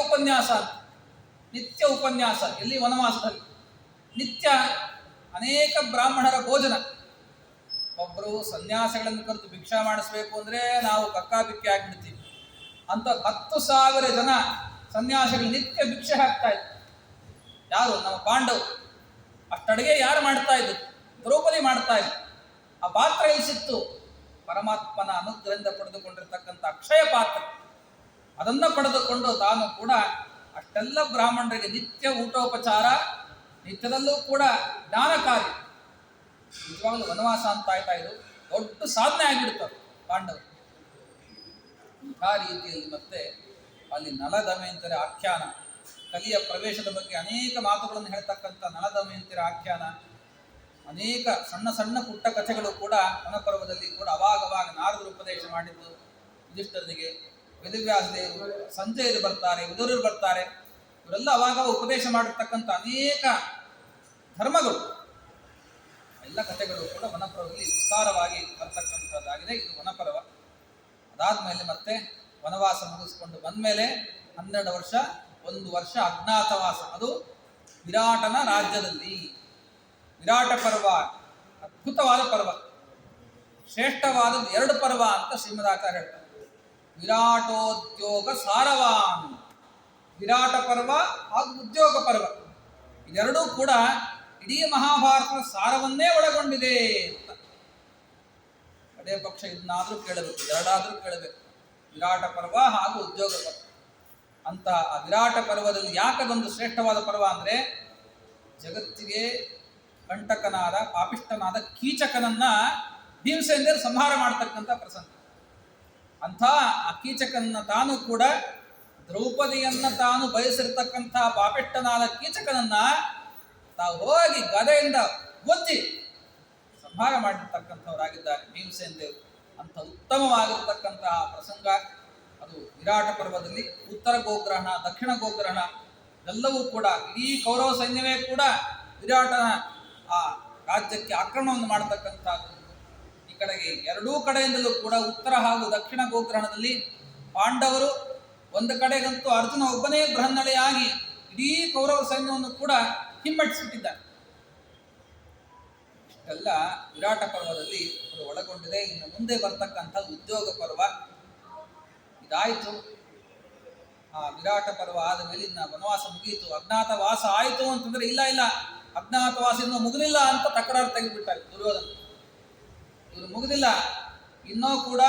ಉಪನ್ಯಾಸ ಎಲ್ಲಿ? ವನವಾಸದಲ್ಲಿ. ನಿತ್ಯ ಅನೇಕ ಬ್ರಾಹ್ಮಣರ ಭೋಜನ. ಒಬ್ಬರು ಸನ್ಯಾಸಿಗಳನ್ನು ಕರೆದು ಭಿಕ್ಷಾ ಮಾಡಿಸ್ಬೇಕು ಅಂದ್ರೆ ನಾವು ಕಕ್ಕಾಬಿಕ್ಕಿ ಆಗಿಬಿಡ್ತೀವಿ. ಅಂತ 10,000 ಜನ ಸನ್ಯಾಸಿಗಳು ನಿತ್ಯ ಭಿಕ್ಷೆ ಹಾಕ್ತಾ ಇದ್ರು. ಯಾರು? ನಮ್ಮ ಪಾಂಡವರು. ಅಷ್ಟಡಿಗೆ ಯಾರು ಮಾಡ್ತಾ ಇದ್ರು? ದ್ರೌಪದಿ ಮಾಡ್ತಾ ಇದ್ರು. ಆ ಪಾತ್ರ ಎಲ್ಲಿ ಸಿಕ್ತು? ಪರಮಾತ್ಮನ ಅನುಗ್ರಹದಿಂದ ಪಡೆದುಕೊಂಡಿರ್ತಕ್ಕಂಥ ಅಕ್ಷಯ ಪಾತ್ರ. ಅದನ್ನ ಪಡೆದುಕೊಂಡು ತಾನು ಕೂಡ ಅಷ್ಟೆಲ್ಲ ಬ್ರಾಹ್ಮಣರಿಗೆ ನಿತ್ಯ ಊಟೋಪಚಾರ, ನಿತ್ಯದಲ್ಲೂ ಕೂಡ ಜ್ಞಾನ ಕಾರ್ಯ. ನಿಜವಾಗ್ಲೂ ವನವಾಸ ಅಂತ ಆಯ್ತಾ ಇದು ದೊಡ್ಡ ಸಾಧನೆ ಆಗಿಬಿಡ್ತಾರೆ ಪಾಂಡವರು. ಇಂಥ ರೀತಿಯಲ್ಲಿ ಮತ್ತೆ ಅಲ್ಲಿ ನಲದಮಯಂತಿಯರ ಆಖ್ಯಾನ, ಕಲಿಯ ಪ್ರವೇಶದ ಬಗ್ಗೆ ಅನೇಕ ಮಾತುಗಳನ್ನು ಹೇಳ್ತಕ್ಕಂಥ ನಲದಮಯಂತಿಯರ ಆಖ್ಯಾನ, ಅನೇಕ ಸಣ್ಣ ಸಣ್ಣ ಪುಟ್ಟ ಕಥೆಗಳು ಕೂಡ ವನಪರ್ವದಲ್ಲಿ ಕೂಡ ಅವಾಗವಾಗ ನಾರದರು ಉಪದೇಶ ಮಾಡಿದ್ದು ಯುಧಿಷ್ಠಿರನಿಗೆ. ವೇದವ್ಯಾಸ ದೇವರು, ಸಂಜಯರು ಬರ್ತಾರೆ, ವಿದುರರು ಬರ್ತಾರೆ. ಇವರೆಲ್ಲ ಅವಾಗ ಉಪದೇಶ ಮಾಡಿರ್ತಕ್ಕಂಥ ಅನೇಕ ಧರ್ಮಗಳು, ಎಲ್ಲ ಕಥೆಗಳು ಕೂಡ ವನಪರ್ವದಲ್ಲಿ ವಿಸ್ತಾರವಾಗಿ ಬರ್ತಕ್ಕಂಥದ್ದಾಗಿದೆ. ಇದು ವನಪರ್ವ. ಅದಾದ್ಮೇಲೆ ಮತ್ತೆ ವನವಾಸ ಮುಗಿಸ್ಕೊಂಡು ಬಂದ್ಮೇಲೆ 12 ವರ್ಷ, 1 ವರ್ಷ ಅಜ್ಞಾತವಾಸ. ಅದು ವಿರಾಟನ ರಾಜ್ಯದಲ್ಲಿ. ವಿರಾಟ ಪರ್ವ ಅದ್ಭುತವಾದ ಪರ್ವ, ಶ್ರೇಷ್ಠವಾದ 2 ಪರ್ವ ಅಂತ ಶ್ರೀಮದಾಚಾರ್ಯ ಹೇಳ್ತಾರೆ. ವಿರಾಟೋದ್ಯೋಗ ಸಾರವಾನ್, ವಿರಾಟ ಪರ್ವ ಹಾಗೂ ಉದ್ಯೋಗ ಪರ್ವ, ಇದೆರಡೂ ಕೂಡ ಇಡೀ ಮಹಾಭಾರತದ ಸಾರವನ್ನೇ ಒಳಗೊಂಡಿದೆ ಅಂತ. ಅದೇ ಪಕ್ಷ ಇದನ್ನಾದ್ರೂ ಕೇಳಬೇಕು, ಎರಡಾದ್ರೂ ಕೇಳಬೇಕು. ವಿರಾಟ ಪರ್ವ ಹಾಗೂ ಉದ್ಯೋಗ ಪರ್ವ ಅಂತ. ಆ ವಿರಾಟ ಪರ್ವದಲ್ಲಿ ಯಾಕದೊಂದು ಶ್ರೇಷ್ಠವಾದ ಪರ್ವ ಅಂದ್ರೆ, ಜಗತ್ತಿಗೆ ಕಂಟಕನಾದ ಪಾಪಿಷ್ಠನಾದ ಕೀಚಕನನ್ನ ಭೀಮಸೇನರು ಸಂಹಾರ ಮಾಡತಕ್ಕಂಥ ಪ್ರಸಂಗ. ಅಂಥ ಆ ಕೀಚಕನ್ನ ತಾನು ಕೂಡ ದ್ರೌಪದಿಯನ್ನ ತಾನು ಬಯಸಿರ್ತಕ್ಕಂಥ ಪಾಪಿಷ್ಠನಾದ ಕೀಚಕನನ್ನ ತಾವು ಹೋಗಿ ಗದೆಯಿಂದ ಒತ್ತಿ ಸಂಹಾರ ಮಾಡಿರ್ತಕ್ಕಂಥವರಾಗಿದ್ದಾರೆ ಭೀಮಸೇನ ದೇವರು. ಅಂಥ ಉತ್ತಮವಾಗಿರ್ತಕ್ಕಂತಹ ಪ್ರಸಂಗ ಅದು ವಿರಾಟ ಪರ್ವದಲ್ಲಿ. ಉತ್ತರ ಗೋಗ್ರಹಣ, ದಕ್ಷಿಣ ಗೋಗ್ರಹಣ ಎಲ್ಲವೂ ಕೂಡ ಇಡೀ ಕೌರವ ಸೈನ್ಯವೇ ಕೂಡ ವಿರಾಟನ ಆ ರಾಜ್ಯಕ್ಕೆ ಆಕ್ರಮಣವನ್ನು ಮಾಡತಕ್ಕಂಥದ್ದು. ಈ ಕಡೆಗೆ ಎರಡೂ ಕಡೆಯಿಂದಲೂ ಕೂಡ ಉತ್ತರ ಹಾಗೂ ದಕ್ಷಿಣ ಗೋಗ್ರಹಣದಲ್ಲಿ ಪಾಂಡವರು ಒಂದು ಕಡೆಗಂತೂ ಅರ್ಜುನ ಒಬ್ಬನೇ ಬೃಹನ್ನಳೆಯಾಗಿ ಇಡೀ ಕೌರವ ಸೈನ್ಯವನ್ನು ಕೂಡ ಹಿಮ್ಮೆಟ್ಟಿಸಿಬಿಟ್ಟಿದ್ದಾರೆ. ಇಷ್ಟೆಲ್ಲ ವಿರಾಟ ಪರ್ವದಲ್ಲಿ ಅದು ಒಳಗೊಂಡಿದೆ. ಇನ್ನು ಮುಂದೆ ಬರ್ತಕ್ಕಂಥದ್ದು ಉದ್ಯೋಗ ಪರ್ವ. ಇದಾಯಿತು. ಆ ವಿರಾಟ ಪರ್ವ ಆದ ಮೇಲೆ ಇನ್ನು ವನವಾಸ ಮುಗಿಯಿತು, ಅಜ್ಞಾತವಾಸ ಆಯಿತು ಅಂತಂದ್ರೆ ಇಲ್ಲ ಇಲ್ಲ, ಅಜ್ಞಾತವಾಸ ಇನ್ನೂ ಮುಗಿಲಿಲ್ಲ ಅಂತ ತಕರಾರು ತೆಗೆದುಬಿಟ್ಟಾರೆ ದುರ್ಯೋಧನ. ಇವರು ಮುಗಿದಿಲ್ಲ, ಇನ್ನೂ ಕೂಡ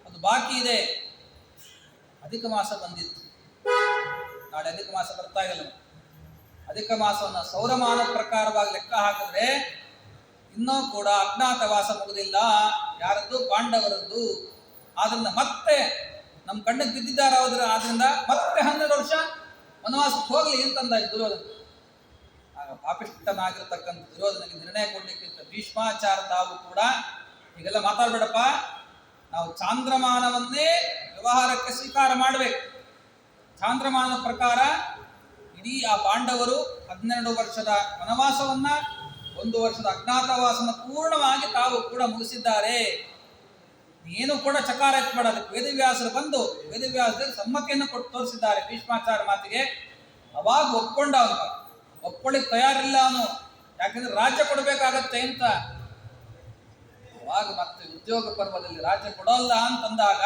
ಅದು ಬಾಕಿ ಇದೆ. ಅಧಿಕ ಮಾಸ ಬಂದಿತ್ತು, ನಾಳೆ ಅಧಿಕ ಮಾಸ ಬರ್ತಾ ಇಲ್ಲ. ಅಧಿಕ ಮಾಸವನ್ನು ಸೌರಮಾನ ಪ್ರಕಾರವಾಗಿ ಲೆಕ್ಕ ಹಾಕಿದ್ರೆ ಇನ್ನೂ ಕೂಡ ಅಜ್ಞಾತವಾಸ ಮುಗಿದಿಲ್ಲ. ಯಾರದ್ದು? ಪಾಂಡವರದ್ದು. ಆದ್ರಿಂದ ಮತ್ತೆ ನಮ್ಮ ಕಣ್ಣಿಗೆ ಬಿದ್ದಿದ್ದಾರೆ ಆದ್ರಿಂದ ಮತ್ತೆ 12 ವರ್ಷ ವನವಾಸಕ್ಕೆ ಹೋಗ್ಲಿ ಅಂತಂದ ದುರ್ಯೋಧನ. ಆಗ ಪಾಪಿಷ್ಟನಾಗಿರ್ತಕ್ಕಂಥ ದುರ್ಯೋಧನಿಗೆ ನಿರ್ಣಯ ಕೊಡ್ಲಿಕ್ಕಿಂತ ಭೀಷ್ಮಾಚಾರ ತಾವು ಕೂಡ ಹೀಗೆಲ್ಲ ಮಾತಾಡ್ಬೇಡಪ್ಪ, ನಾವು ಚಾಂದ್ರಮಾನವನ್ನೇ ವ್ಯವಹಾರಕ್ಕೆ ಸ್ವೀಕಾರ ಮಾಡಬೇಕು. ಚಾಂದ್ರಮಾನದ ಪ್ರಕಾರ ಇಡೀ ಆ ಪಾಂಡವರು 12 ವರ್ಷದ ವನವಾಸವನ್ನ, 1 ವರ್ಷದ ಅಜ್ಞಾತವಾಸನ ಪೂರ್ಣವಾಗಿ ತಾವು ಕೂಡ ಮುಗಿಸಿದ್ದಾರೆ. ಏನು ಕೂಡ ಚಕಾರ ಎತ್ಬೇಡ. ಅದಕ್ಕೆ ವೇದವ್ಯಾಸರು ಬಂದು ವೇದವ್ಯಾಸರು ಸಮ್ಮತಿಯನ್ನು ಕೊಟ್ಟು ತೋರಿಸಿದ್ದಾರೆ ಭೀಷ್ಮಾಚಾರ ಮಾತಿಗೆ. ಅವಾಗ ಒಪ್ಕೊಂಡ ಅವನು. ಒಪ್ಕೊಳ್ಳಿಕ್ ತಯಾರಿಲ್ಲ ಅವನು, ಯಾಕಂದ್ರೆ ರಾಜ್ಯ ಕೊಡಬೇಕಾಗತ್ತೆ ಅಂತ. ಅವಾಗ ಮತ್ತೆ ಉದ್ಯೋಗ ಪರ್ವದಲ್ಲಿ ರಾಜ್ಯ ಕೊಡೋಲ್ಲ ಅಂತಂದಾಗ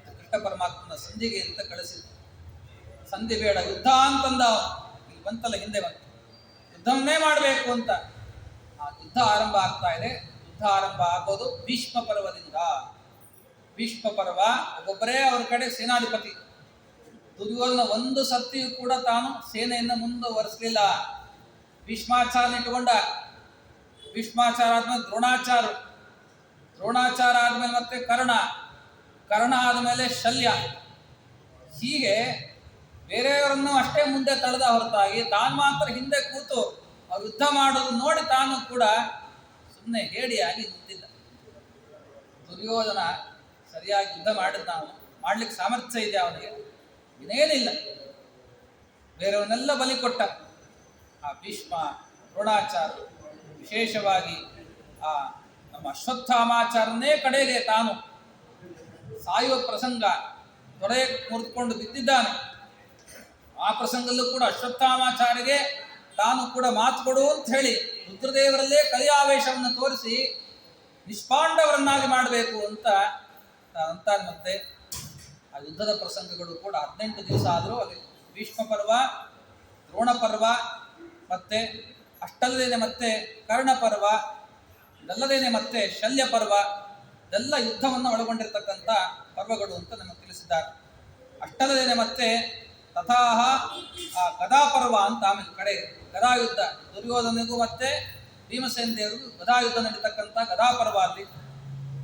ಕೃಷ್ಣ ಪರಮಾತ್ಮನ ಸಂಧಿಗೆ ಅಂತ ಕಳಿಸಿದ. ಸಂಧಿ ಬೇಡ, ಯುದ್ಧ ಅಂತಂದ ಅವನು. ಇಲ್ಲಿ ಬಂತಲ್ಲ, ಹಿಂದೆ ಬಂತು, ಯುದ್ಧವನ್ನೇ ಮಾಡಬೇಕು ಅಂತ. ಆ ಯುದ್ಧ ಆರಂಭ ಆಗ್ತಾ ಇದೆ. ಯುದ್ಧ ಆರಂಭ ಆಗೋದು ಭೀಷ್ಮ ಪರ್ವದಿಂದ. ಭೀಷ್ಮ ಪರ್ವ ಒಬ್ಬೊಬ್ಬರೇ ಅವ್ರ ಕಡೆ ಸೇನಾಧಿಪತಿ. ದುರ್ಯೋಧನ ಒಂದು ಸತಿಯೂ ಕೂಡ ತಾನು ಸೇನೆಯನ್ನು ಮುಂದುವರಿಸಲಿಲ್ಲ. ಭೀಷ್ಮಾಚಾರ ಇಟ್ಟುಕೊಂಡ. ಭೀಷ್ಮಾಚಾರ ಆದ್ಮೇಲೆ ದ್ರೋಣಾಚಾರ, ದ್ರೋಣಾಚಾರ ಆದ್ಮೇಲೆ ಮತ್ತೆ ಕರ್ಣ, ಕರ್ಣ ಆದಮೇಲೆ ಶಲ್ಯ. ಹೀಗೆ ಬೇರೆಯವರನ್ನು ಅಷ್ಟೇ ಮುಂದೆ ತಳೆದ ಹೊರತಾಗಿ ತಾನು ಮಾತ್ರ ಹಿಂದೆ ಕೂತು ಅವ್ರು ಯುದ್ಧ ಮಾಡೋದು ನೋಡಿ ತಾನು ಕೂಡ ಸುಮ್ಮನೆ ಹೇಡಿಯಾಗಿ ನಿಂತಿದ್ದ. ದುರ್ಯೋಧನ ಸರಿಯಾಗಿ ಯುದ್ಧ ಮಾಡಿದ, ನಾವು ಮಾಡ್ಲಿಕ್ಕೆ ಸಾಮರ್ಥ್ಯ ಇದೆ ಅವನಿಗೆ, ಇನ್ನೇನಿಲ್ಲ. ಬೇರೆಯವನ್ನೆಲ್ಲ ಬಲಿ ಕೊಟ್ಟ. ಆ ಭೀಷ್ಮ, ದ್ರೋಣಾಚಾರ, ವಿಶೇಷವಾಗಿ ಆ ನಮ್ಮ ಅಶ್ವತ್ಥಾಮಾಚಾರನೇ ಕಡೆಗೆ ತಾನು ಸಾಯುವ ಪ್ರಸಂಗ, ತೊಡೆ ಮುರಿದುಕೊಂಡು ಬಿದ್ದಿದ್ದಾನೆ. ಆ ಪ್ರಸಂಗದಲ್ಲೂ ಕೂಡ ಅಶ್ವತ್ಥಾಮಾಚಾರಿಗೆ ತಾನು ಕೂಡ ಮಾತು ಕೊಡು ಅಂತ ಹೇಳಿ ರುದ್ರದೇವರಲ್ಲೇ ಕಲಿಯಾವೇಶವನ್ನು ತೋರಿಸಿ ನಿಷ್ಪಾಂಡವರನ್ನಾಗಿ ಮಾಡಬೇಕು ಅಂತ ಅಂತಾರೆ. ಮತ್ತೆ ಆ ಯುದ್ಧದ ಪ್ರಸಂಗಗಳು ಕೂಡ 18 ದಿವಸ ಆದರೂ ಅಲ್ಲಿ ಭೀಷ್ಮ ಪರ್ವ, ದ್ರೋಣ ಪರ್ವ, ಮತ್ತೆ ಅಷ್ಟಲ್ಲದೇನೆ ಮತ್ತೆ ಕರ್ಣ ಪರ್ವ, ಇದಲ್ಲದೇನೆ ಮತ್ತೆ ಶಲ್ಯ ಪರ್ವ, ಇದೆಲ್ಲ ಯುದ್ಧವನ್ನು ಒಳಗೊಂಡಿರ್ತಕ್ಕಂಥ ಪರ್ವಗಳು ಅಂತ ನಮಗೆ ತಿಳಿಸಿದ್ದಾರೆ. ಅಷ್ಟಲ್ಲದೇನೆ ಮತ್ತೆ ತಥಾಹ ಆ ಗದಾ ಪರ್ವ ಅಂತ ಆಮೇಲೆ ಕಡೆ ಗದಾ ಯುದ್ಧ, ದುರ್ಯೋಧನಿಗೂ ಮತ್ತೆ ಭೀಮಸೇನ ದೇವರಿಗೂ ಗದಾ ಯುದ್ಧ ನಡೀತಕ್ಕಂಥ ಗದಾ ಪರ್ವ ಅಲ್ಲಿ.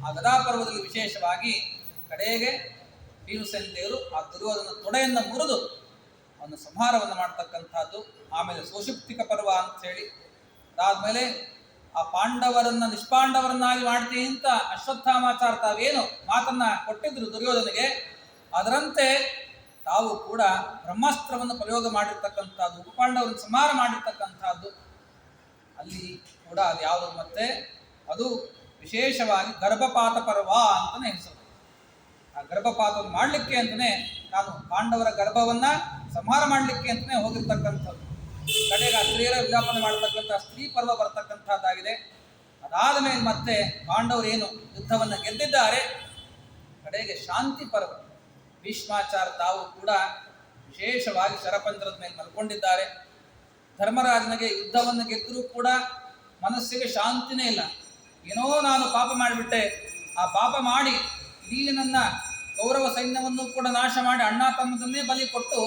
ಆ ಗದಾ ಪರ್ವದಲ್ಲಿ ವಿಶೇಷವಾಗಿ ಕಡೆಗೆ ಭೀಮಸೇನ ದೇವರು ಆ ದುರ್ಯೋಧನ ತೊಡೆಯನ್ನು ಮುರಿದು ಅವನ ಸಂಹಾರವನ್ನು ಮಾಡ್ತಕ್ಕಂಥದ್ದು. ಆಮೇಲೆ ಸೌಷುಪ್ತಿಕ ಪರ್ವ ಅಂತ ಹೇಳಿ ಅದಾದ್ಮೇಲೆ ಆ ಪಾಂಡವರನ್ನ ನಿಷ್ಪಾಂಡವರನ್ನಾಗಿ ಮಾಡ್ತೀನಿ ಅಂತ ಅಶ್ವತ್ಥಾಮಾಚಾರ ತಾವೇನು ಮಾತನ್ನ ಕೊಟ್ಟಿದ್ರು ದುರ್ಯೋಧನಿಗೆ, ಅದರಂತೆ ತಾವು ಕೂಡ ಬ್ರಹ್ಮಾಸ್ತ್ರವನ್ನು ಪ್ರಯೋಗ ಮಾಡಿರ್ತಕ್ಕಂಥದ್ದು, ಉಪಪಾಂಡವರನ್ನು ಸಂಹಾರ ಮಾಡಿರ್ತಕ್ಕಂಥದ್ದು. ಅಲ್ಲಿ ಕೂಡ ಅದು ಯಾವುದು ಮತ್ತೆ ಅದು ವಿಶೇಷವಾಗಿ ಗರ್ಭಪಾತ ಪರ್ವ ಅಂತಾನೆ ಹೆಸರು. ಆ ಗರ್ಭಪಾತವನ್ನು ಮಾಡಲಿಕ್ಕೆ ಅಂತಲೇ ನಾನು ಪಾಂಡವರ ಗರ್ಭವನ್ನ ಸಂಹಾರ ಮಾಡಲಿಕ್ಕೆ ಅಂತಲೇ ಹೋಗಿರ್ತಕ್ಕಂಥದ್ದು. ಕಡೆಗೆ ಆ ಸ್ತ್ರೀಯರ ವಿಲಾಪನೆ ಮಾಡತಕ್ಕಂಥ ಸ್ತ್ರೀ ಪರ್ವ ಬರ್ತಕ್ಕಂಥದ್ದಾಗಿದೆ. ಅದಾದ ಮೇಲೆ ಮತ್ತೆ ಪಾಂಡವರು ಏನು ಯುದ್ಧವನ್ನು ಗೆದ್ದಿದ್ದಾರೆ, ಕಡೆಗೆ ಶಾಂತಿ ಪರ್ವ. ಭೀಷ್ಮಾಚಾರ ತಾವು ಕೂಡ ವಿಶೇಷವಾಗಿ ಶರಪಂಜರದ ಮೇಲೆ ಮಲ್ಕೊಂಡಿದ್ದಾರೆ. ಧರ್ಮರಾಜನಿಗೆ ಯುದ್ಧವನ್ನು ಗೆದ್ದರೂ ಕೂಡ ಮನಸ್ಸಿಗೆ ಶಾಂತಿನೇ ಇಲ್ಲ. ಏನೋ ನಾನು ಪಾಪ ಮಾಡಿಬಿಟ್ಟೆ, ಆ ಪಾಪ ಮಾಡಿ ಇಡೀ ನನ್ನ ಕೌರವ ಸೈನ್ಯವನ್ನು ಕೂಡ ನಾಶ ಮಾಡಿ ಅಣ್ಣ ತಮ್ಮದನ್ನೇ ಬಲಿ ಕೊಟ್ಟು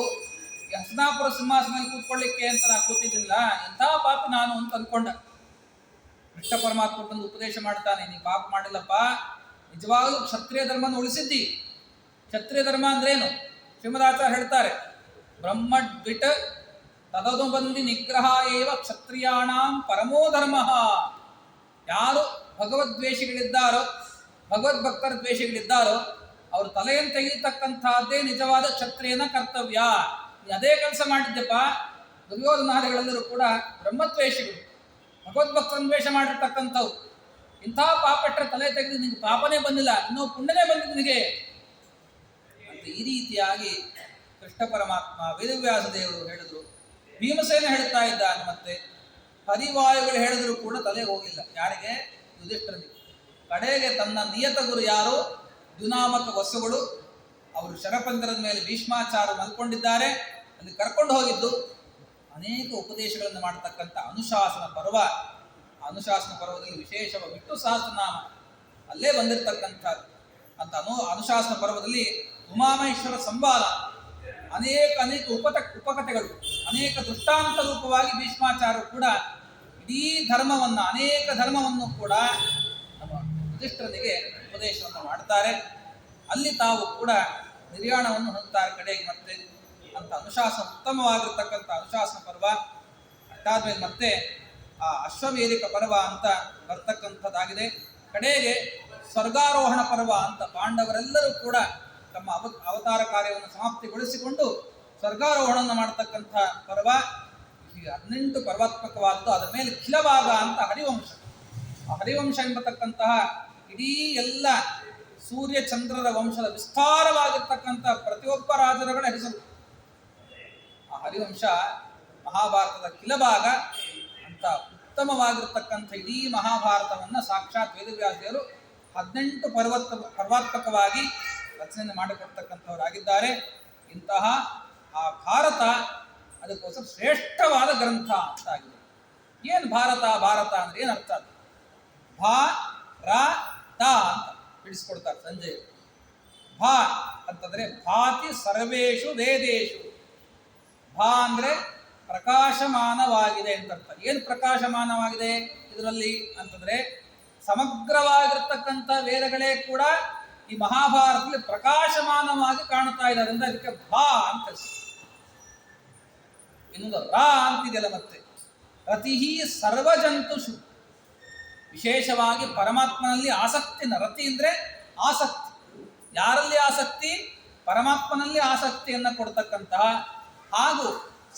ಹಸ್ತಿನಾಪುರ ಸಿಂಹಾಸನದಲ್ಲಿ ಕೂತ್ಕೊಳ್ಳಿಕ್ಕೆ ಅಂತ ನಾನು ಕೂತಿದ್ದಿಲ್ಲ, ಎಂಥ ಪಾಪ ನಾನು ಅಂತ ಅಂದ್ಕೊಂಡ. ಕೃಷ್ಣ ಪರಮಾತ್ಮ ಬಂದು ಉಪದೇಶ ಮಾಡ್ತಾನೆ, ನೀ ಪಾಪ ಮಾಡಿಲ್ಲಪ್ಪ, ನಿಜವಾಗಲೂ ಕ್ಷತ್ರಿಯ ಧರ್ಮವನ್ನು ಉಳಿಸಿದ್ದಿ. ಕ್ಷತ್ರಿಯ ಧರ್ಮ ಅಂದ್ರೇನು? ಶ್ರೀಮದಾಚಾರ್ಯ ಹೇಳ್ತಾರೆ, ಬ್ರಹ್ಮಡ್ವಿಟ್ ತದನುಬಂಧಿ ನಿಗ್ರಹ ಏವ ಕ್ಷತ್ರಿಯಾಣಾಂ ಪರಮೋ ಧರ್ಮ. ಯಾರು ಭಗವದ್ವೇಷಿಗಳಿದ್ದಾರೋ, ಭಗವದ್ಭಕ್ತರ ದ್ವೇಷಿಗಳಿದ್ದಾರೋ ಅವರು ತಲೆಯನ್ನು ತೆಗೆಯತಕ್ಕಂಥದ್ದೇ ನಿಜವಾದ ಕ್ಷತ್ರಿಯನ ಕರ್ತವ್ಯ. ಅದೇ ಕೆಲಸ ಮಾಡಿದ್ದೆಪ್ಪ. ದುರ್ಯೋಧನಾದಿಗಳೆಲ್ಲರೂ ಕೂಡ ಬ್ರಹ್ಮದ್ವೇಷಿಗಳು, ಭಗವದ್ಭಕ್ತರನ್ನು ದ್ವೇಷ ಮಾಡಿರ್ತಕ್ಕಂಥವು. ಇಂಥ ಪಾಪಟ್ಟರೆ ತಲೆ ತೆಗೆದು ನಿನಗೆ ಪಾಪನೇ ಬಂದಿಲ್ಲ, ಇನ್ನೂ ಪುಣ್ಯನೇ ಬಂದಿದ್ದು ನಿನಗೆ ಅಂತ ಈ ರೀತಿಯಾಗಿ ಕೃಷ್ಣ ಪರಮಾತ್ಮ ವೇದವ್ಯಾಸ ದೇವರು ಹೇಳಿದ್ರು. ಭೀಮಸೇನ ಹೇಳ್ತಾ ಇದ್ದಾನೆ. ಮತ್ತೆ ಹರಿವಾಯುಗಳು ಹೇಳಿದ್ರು ಕೂಡ ತಲೆಗೆ ಹೋಗಿಲ್ಲ. ಯಾರಿಗೆ? ಯುಧಿಷ್ಠಿರನಿಗೆ. ಕಡೆಗೆ ತನ್ನ ನಿಯತ ಗುರು ಯಾರು? ದುನಾಮಕ ವಸುಗಳು. ಅವರು ಶರಪಂಜರದ ಮೇಲೆ ಭೀಷ್ಮಾಚಾರ ಮಲ್ಕೊಂಡಿದ್ದಾರೆ, ಅಲ್ಲಿ ಕರ್ಕೊಂಡು ಹೋಗಿದ್ದು ಅನೇಕ ಉಪದೇಶಗಳನ್ನು ಮಾಡತಕ್ಕಂಥ ಅನುಶಾಸನ ಪರ್ವ. ಅನುಶಾಸನ ಪರ್ವದಲ್ಲಿ ವಿಶೇಷವಾಗಿ ವಿಷ್ಣು ಸಹಸ್ರನಾಮ ಅಲ್ಲೇ ಬಂದಿರತಕ್ಕಂಥದ್ದು. ಅಂತ ಅನುಶಾಸನ ಪರ್ವದಲ್ಲಿ ಉಮಾಮಹೇಶ್ವರ ಸಂವಾದ, ಅನೇಕ ಉಪಕಥೆಗಳು, ಅನೇಕ ದೃಷ್ಟಾಂತ ರೂಪವಾಗಿ ಭೀಷ್ಮಾಚಾರ್ಯರು ಕೂಡ ಇಡೀ ಧರ್ಮವನ್ನು, ಅನೇಕ ಧರ್ಮವನ್ನು ಕೂಡ ನಮ್ಮ ಯುಧಿಷ್ಠಿರನಿಗೆ ಉಪದೇಶವನ್ನು ಮಾಡ್ತಾರೆ. ಅಲ್ಲಿ ತಾವು ಕೂಡ ನಿರ್ಯಾಣವನ್ನು ಹೊಂದುತ್ತಾರೆ ಕಡೆಗೆ. ಮತ್ತೆ ಅಂತ ಅನುಶಾಸನ, ಉತ್ತಮವಾಗಿರ್ತಕ್ಕಂಥ ಅನುಶಾಸನ ಪರ್ವ ಅಷ್ಟಾದ್ಮೇಲೆ ಮತ್ತೆ ಆ ಅಶ್ವಮೇಧಿಕ ಪರ್ವ ಅಂತ ಬರ್ತಕ್ಕಂಥದ್ದಾಗಿದೆ. ಕಡೆಗೆ ಸ್ವರ್ಗಾರೋಹಣ ಪರ್ವ ಅಂತ ಪಾಂಡವರೆಲ್ಲರೂ ಕೂಡ ತಮ್ಮ ಅವತಾರ ಕಾರ್ಯವನ್ನು ಸಮಾಪ್ತಿಗೊಳಿಸಿಕೊಂಡು ಸ್ವರ್ಗಾರೋಹಣವನ್ನು ಮಾಡತಕ್ಕಂಥ ಪರ್ವ. 18 ಪರ್ವಾತ್ಮಕವಾದ್ದು. ಅದರ ಮೇಲೆ ಖಿಲಭಾಗ ಅಂತ ಹರಿವಂಶ. ಆ ಹರಿವಂಶ ಎಂಬತಕ್ಕಂತಹ ಇಡೀ ಎಲ್ಲ ಸೂರ್ಯ ಚಂದ್ರರ ವಂಶದ ವಿಸ್ತಾರವಾಗಿರ್ತಕ್ಕಂಥ ಪ್ರತಿಯೊಬ್ಬ ರಾಜರುಗಳ ಹೆಸರು. ಆ ಹರಿವಂಶ ಮಹಾಭಾರತದ ಖಿಲಭಾಗ ಅಂತ ಉತ್ತಮವಾಗಿರ್ತಕ್ಕಂಥ ಇಡೀ ಮಹಾಭಾರತವನ್ನು ಸಾಕ್ಷಾತ್ ವೇದವ್ಯಾಸರು 18 ಪರ್ವಾತ್ಮಕವಾಗಿ ರಚನೆ ಮಾಡಿಕೊಡ್ತಕ್ಕಂಥವರಾಗಿದ್ದಾರೆ. ಇಂತಹ ಆ ಭಾರತ ಅದಕ್ಕೋಸ್ಕರ ಶ್ರೇಷ್ಠವಾದ ಗ್ರಂಥ ಅಂತ ಆಗಿದೆ. ಏನು ಭಾರತ? ಭಾರತ ಅಂದ್ರೆ ಏನು ಅರ್ಥ? ಭಾ ರ ತ ಅಂತ ಬಿಡಿಸ್ಕೊಡ್ತಾರೆ ಸಂಜಯ್. ಭಾ ಅಂತಂದ್ರೆ ಭಾತಿ ಸರ್ವೇಷು ವೇದೇಶು. ಭಾ ಅಂದ್ರೆ ಪ್ರಕಾಶಮಾನವಾಗಿದೆ ಅಂತ ಅರ್ಥ. ಏನು ಪ್ರಕಾಶಮಾನವಾಗಿದೆ ಇದರಲ್ಲಿ ಅಂತಂದ್ರೆ ಸಮಗ್ರವಾಗಿರ್ತಕ್ಕಂಥ ವೇದಗಳೇ ಕೂಡ ಈ ಮಹಾಭಾರತದಲ್ಲಿ ಪ್ರಕಾಶಮಾನವಾಗಿ ಕಾಣುತ್ತಾ ಇದೆ. ಅದರಿಂದ ಅದಕ್ಕೆ ಭಾ ಅಂತ ಹೆಸರು. ಇನ್ನೊಂದು ರಾ ಅಂತಿದೆಯಲ್ಲ, ಮತ್ತೆ ರತಿಹಿ ಸರ್ವಜಂತುಷು. ವಿಶೇಷವಾಗಿ ಪರಮಾತ್ಮನಲ್ಲಿ ಆಸಕ್ತಿನ, ರತಿ ಅಂದ್ರೆ ಆಸಕ್ತಿ. ಯಾರಲ್ಲಿ ಆಸಕ್ತಿ? ಪರಮಾತ್ಮನಲ್ಲಿ ಆಸಕ್ತಿಯನ್ನು ಕೊಡ್ತಕ್ಕಂತಹ, ಹಾಗೂ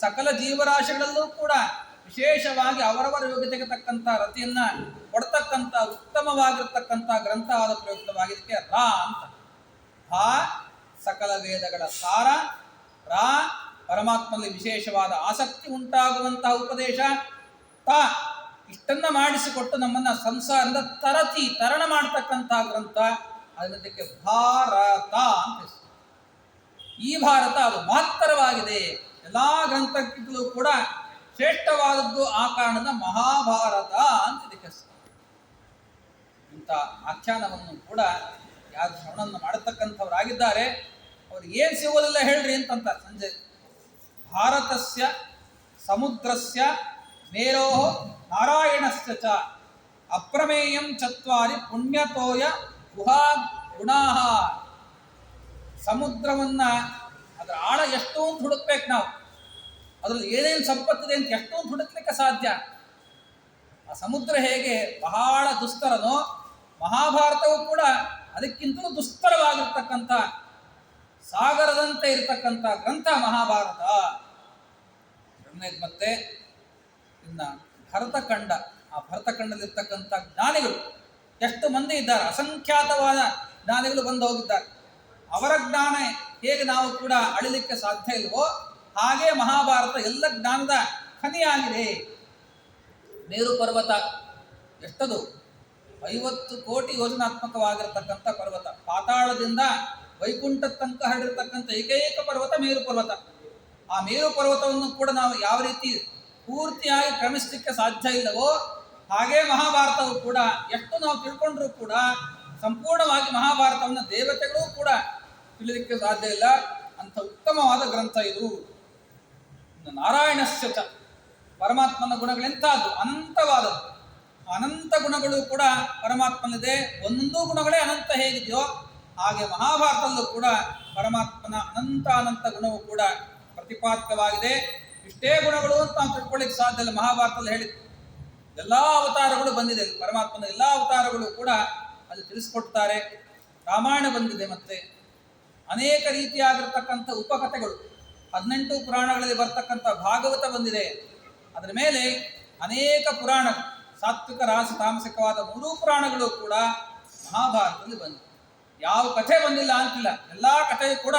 ಸಕಲ ಜೀವರಾಶಿಗಳಲ್ಲೂ ಕೂಡ ವಿಶೇಷವಾಗಿ ಅವರವರ ಯೋಗ್ಯತೆಗೆ ತಕ್ಕಂಥ ರತಿಯನ್ನ ಕೊಡ್ತಕ್ಕಂಥ ಉತ್ತಮವಾಗಿರ್ತಕ್ಕಂಥ ಗ್ರಂಥ ಆದ ಪ್ರಯುಕ್ತವಾಗಿದ್ದಕ್ಕೆ ರಾ ಅಂತ. ಭಾ ಸಕಲ ವೇದಗಳ ಸಾರ, ರಾ ಪರಮಾತ್ಮನಲ್ಲಿ ವಿಶೇಷವಾದ ಆಸಕ್ತಿ ಉಂಟಾಗುವಂತಹ ಉಪದೇಶ, ತ ಇಷ್ಟನ್ನ ಮಾಡಿಸಿಕೊಟ್ಟು ನಮ್ಮನ್ನ ಸಂಸಾರದ ತರಣ ಮಾಡ್ತಕ್ಕಂತಹ ಗ್ರಂಥ. ಅದಕ್ಕೆ ಭಾರತ ಅಂತ ಹೆಸರು. ಈ ಭಾರತ ಅದು ಮಹತ್ತರವಾಗಿದೆ. ಎಲ್ಲಾ ಗ್ರಂಥಕ್ಕಿಂತಲೂ ಕೂಡ ಶ್ರೇಷ್ಠವಾದದ್ದು ಆ ಕಾರಣದ ಮಹಾಭಾರತ ಅಂತ ಇದಕ್ಕೆ ಹೆಸರು. ಇಂಥ ಆಖ್ಯಾನವನ್ನು ಕೂಡ ಯಾರು ಶ್ರವಣವನ್ನು ಮಾಡತಕ್ಕಂಥವರಾಗಿದ್ದಾರೆ ಅವ್ರಿಗೆ ಏನು ಸಿಗೋದಿಲ್ಲ ಹೇಳ್ರಿ ಅಂತಂತ ಸಂಜಯ್. ಭಾರತಸ್ಯ ಸಮುದ್ರಸ್ಯ ಮೇರೋ ನಾರಾಯಣಸ್ಯ ಚ ಅಪ್ರಮೇಯಂ ಚತ್ವಾರಿ ಪುಣ್ಯತೋಯ ಗುಹಾ ಗುಣಾಹ. ಸಮುದ್ರವನ್ನ ಅದರ ಆಳ ಎಷ್ಟು ಅಂತ ಹುಡುಕ್ಬೇಕು ನಾವು. ಅದರಲ್ಲಿ ಏನೇನು ಸಂಪತ್ತಿದೆ ಅಂತ ಎಷ್ಟು ಅಂತ ಹುಡುಕ್ಲಿಕ್ಕೆ ಸಾಧ್ಯ. ಆ ಸಮುದ್ರ ಹೇಗೆ ಬಹಳ ದುಸ್ತರನೋ, ಮಹಾಭಾರತವೂ ಕೂಡ ಅದಕ್ಕಿಂತಲೂ ದುಸ್ತರವಾಗಿರ್ತಕ್ಕಂಥ ಸಾಗರದಂತೆ ಇರತಕ್ಕಂಥ ಗ್ರಂಥ ಮಹಾಭಾರತ. ಮತ್ತೆ ಇನ್ನ ಭರತಖಂಡ, ಆ ಭರತಖಂಡದಲ್ಲಿರ್ತಕ್ಕಂಥ ಜ್ಞಾನಿಗಳು ಎಷ್ಟು ಮಂದಿ ಇದ್ದಾರೆ, ಅಸಂಖ್ಯಾತವಾದ ಜ್ಞಾನಿಗಳು ಬಂದು ಹೋಗಿದ್ದಾರೆ. ಅವರ ಜ್ಞಾನ ಹೇಗೆ ನಾವು ಕೂಡ ಅಳಿಲಿಕ್ಕೆ ಸಾಧ್ಯ ಇಲ್ವೋ ಹಾಗೆ ಮಹಾಭಾರತ ಎಲ್ಲ ಜ್ಞಾನದ ಖನಿಯಾಗಿದೆ. ಮೇರು ಪರ್ವತ ಎಷ್ಟದು? 50 ಕೋಟಿ ಯೋಜನಾತ್ಮಕವಾಗಿರತಕ್ಕಂಥ ಪರ್ವತ. ಪಾತಾಳದಿಂದ ವೈಕುಂಠ ತನಕ ಹರಡಿರ್ತಕ್ಕಂಥ ಏಕೈಕ ಪರ್ವತ ಮೇರು ಪರ್ವತ. ಆ ಮೇರು ಪರ್ವತವನ್ನು ಕೂಡ ನಾವು ಯಾವ ರೀತಿ ಪೂರ್ತಿಯಾಗಿ ಕ್ರಮಿಸಲಿಕ್ಕೆ ಸಾಧ್ಯ ಇಲ್ಲವೋ ಹಾಗೆ ಮಹಾಭಾರತವು ಕೂಡ ಎಷ್ಟು ನಾವು ತಿಳ್ಕೊಂಡ್ರೂ ಕೂಡ ಸಂಪೂರ್ಣವಾಗಿ ಮಹಾಭಾರತವನ್ನು ದೇವತೆಗಳು ಕೂಡ ತಿಳಿಲಿಕ್ಕೆ ಸಾಧ್ಯ ಇಲ್ಲ. ಅಂತ ಉತ್ತಮವಾದ ಗ್ರಂಥ ಇದು. ನಾರಾಯಣಸ್ಯ ಚ, ಪರಮಾತ್ಮನ ಗುಣಗಳೆಂಥದ್ದು? ಅನಂತವಾದದ್ದು. ಅನಂತ ಗುಣಗಳು ಕೂಡ ಪರಮಾತ್ಮನಿದೆ. ಒಂದೊಂದು ಗುಣಗಳೇ ಅನಂತ ಹೇಗಿದೆಯೋ ಹಾಗೆ ಮಹಾಭಾರತದಲ್ಲೂ ಕೂಡ ಪರಮಾತ್ಮನ ಅನಂತ ಗುಣವು ಕೂಡ ಪ್ರತಿಪಾದಿತವಾಗಿದೆ. ಇಷ್ಟೇ ಗುಣಗಳು ಅಂತ ನಾವು ತಿಳ್ಕೊಳ್ಳಿಕ್ಕೆ ಸಾಧ್ಯ ಇಲ್ಲ. ಮಹಾಭಾರತದಲ್ಲಿ ಹೇಳಿದ್ದು ಎಲ್ಲ ಅವತಾರಗಳು ಬಂದಿದೆ, ಪರಮಾತ್ಮನ ಎಲ್ಲ ಅವತಾರಗಳು ಕೂಡ ಅಲ್ಲಿ ತಿಳಿಸ್ಕೊಡ್ತಾರೆ. ರಾಮಾಯಣ ಬಂದಿದೆ, ಮತ್ತೆ ಅನೇಕ ರೀತಿಯಾಗಿರ್ತಕ್ಕಂಥ ಉಪಕಥೆಗಳು 18 ಪುರಾಣಗಳಲ್ಲಿ ಬರ್ತಕ್ಕಂಥ ಭಾಗವತ ಬಂದಿದೆ. ಅದರ ಮೇಲೆ ಅನೇಕ ಪುರಾಣಗಳು, ಸಾತ್ವಿಕ ರಾಜ ತಾಮಸಿಕವಾದ 3 ಪುರಾಣಗಳು ಕೂಡ ಮಹಾಭಾರತದಲ್ಲಿ ಬಂದಿದೆ. ಯಾವ ಕಥೆ ಬಂದಿಲ್ಲ ಅಂತಿಲ್ಲ, ಎಲ್ಲ ಕಥೆಯು ಕೂಡ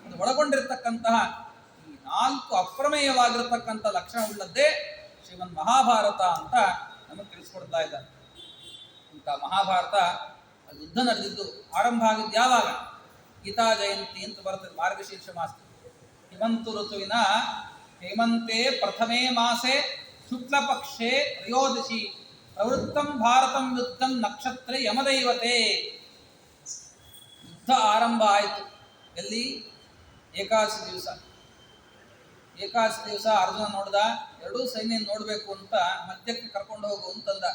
ಅದು ಒಳಗೊಂಡಿರ್ತಕ್ಕಂತಹ ಈ 4 ಅಪ್ರಮೇಯವಾಗಿರತಕ್ಕಂಥ ಲಕ್ಷಣವುಳ್ಳದ್ದೇ ಶ್ರೀಮನ್ ಮಹಾಭಾರತ ಅಂತ ನಮಗೆ ತಿಳಿಸ್ಕೊಡ್ತಾ ಇದ್ದಾರೆ. ಇಂಥ ಮಹಾಭಾರತ ಅದು ಯುದ್ಧ ನಡೆದಿದ್ದು ಆರಂಭ ಆಗಿದ್ದು ಯಾವಾಗ? ಗೀತಾ ಜಯಂತಿ ಅಂತ ಬರ್ತದೆ ಮಾರ್ಗಶೀರ್ಷ ಮಾಸ. ಹಿಮಂತು ಋತುವಿನ ಹೇಮಂತೆ ಪ್ರಥಮೇ ಮಾಸೆ ಶುಕ್ಲ ಪಕ್ಷೆ ತ್ರಯೋದಶಿ ಪ್ರವೃತ್ತಂ ಭಾರತಂ ಯುದ್ಧಂ ನಕ್ಷತ್ರೇ ಯಮದೈವತೆ. ಯುದ್ಧ ಆರಂಭ ಆಯಿತು. ಎಲ್ಲಿ? ಏಕಾದಶಿ ದಿವಸ. ಏಕಾದಶಿ ದಿವಸ ಅರ್ಜುನ ನೋಡ್ದ, ಎರಡೂ ಸೈನ್ಯ ನೋಡಬೇಕು ಅಂತ ಮಧ್ಯಕ್ಕೆ ಕರ್ಕೊಂಡು ಹೋಗು ಅಂತಂದ.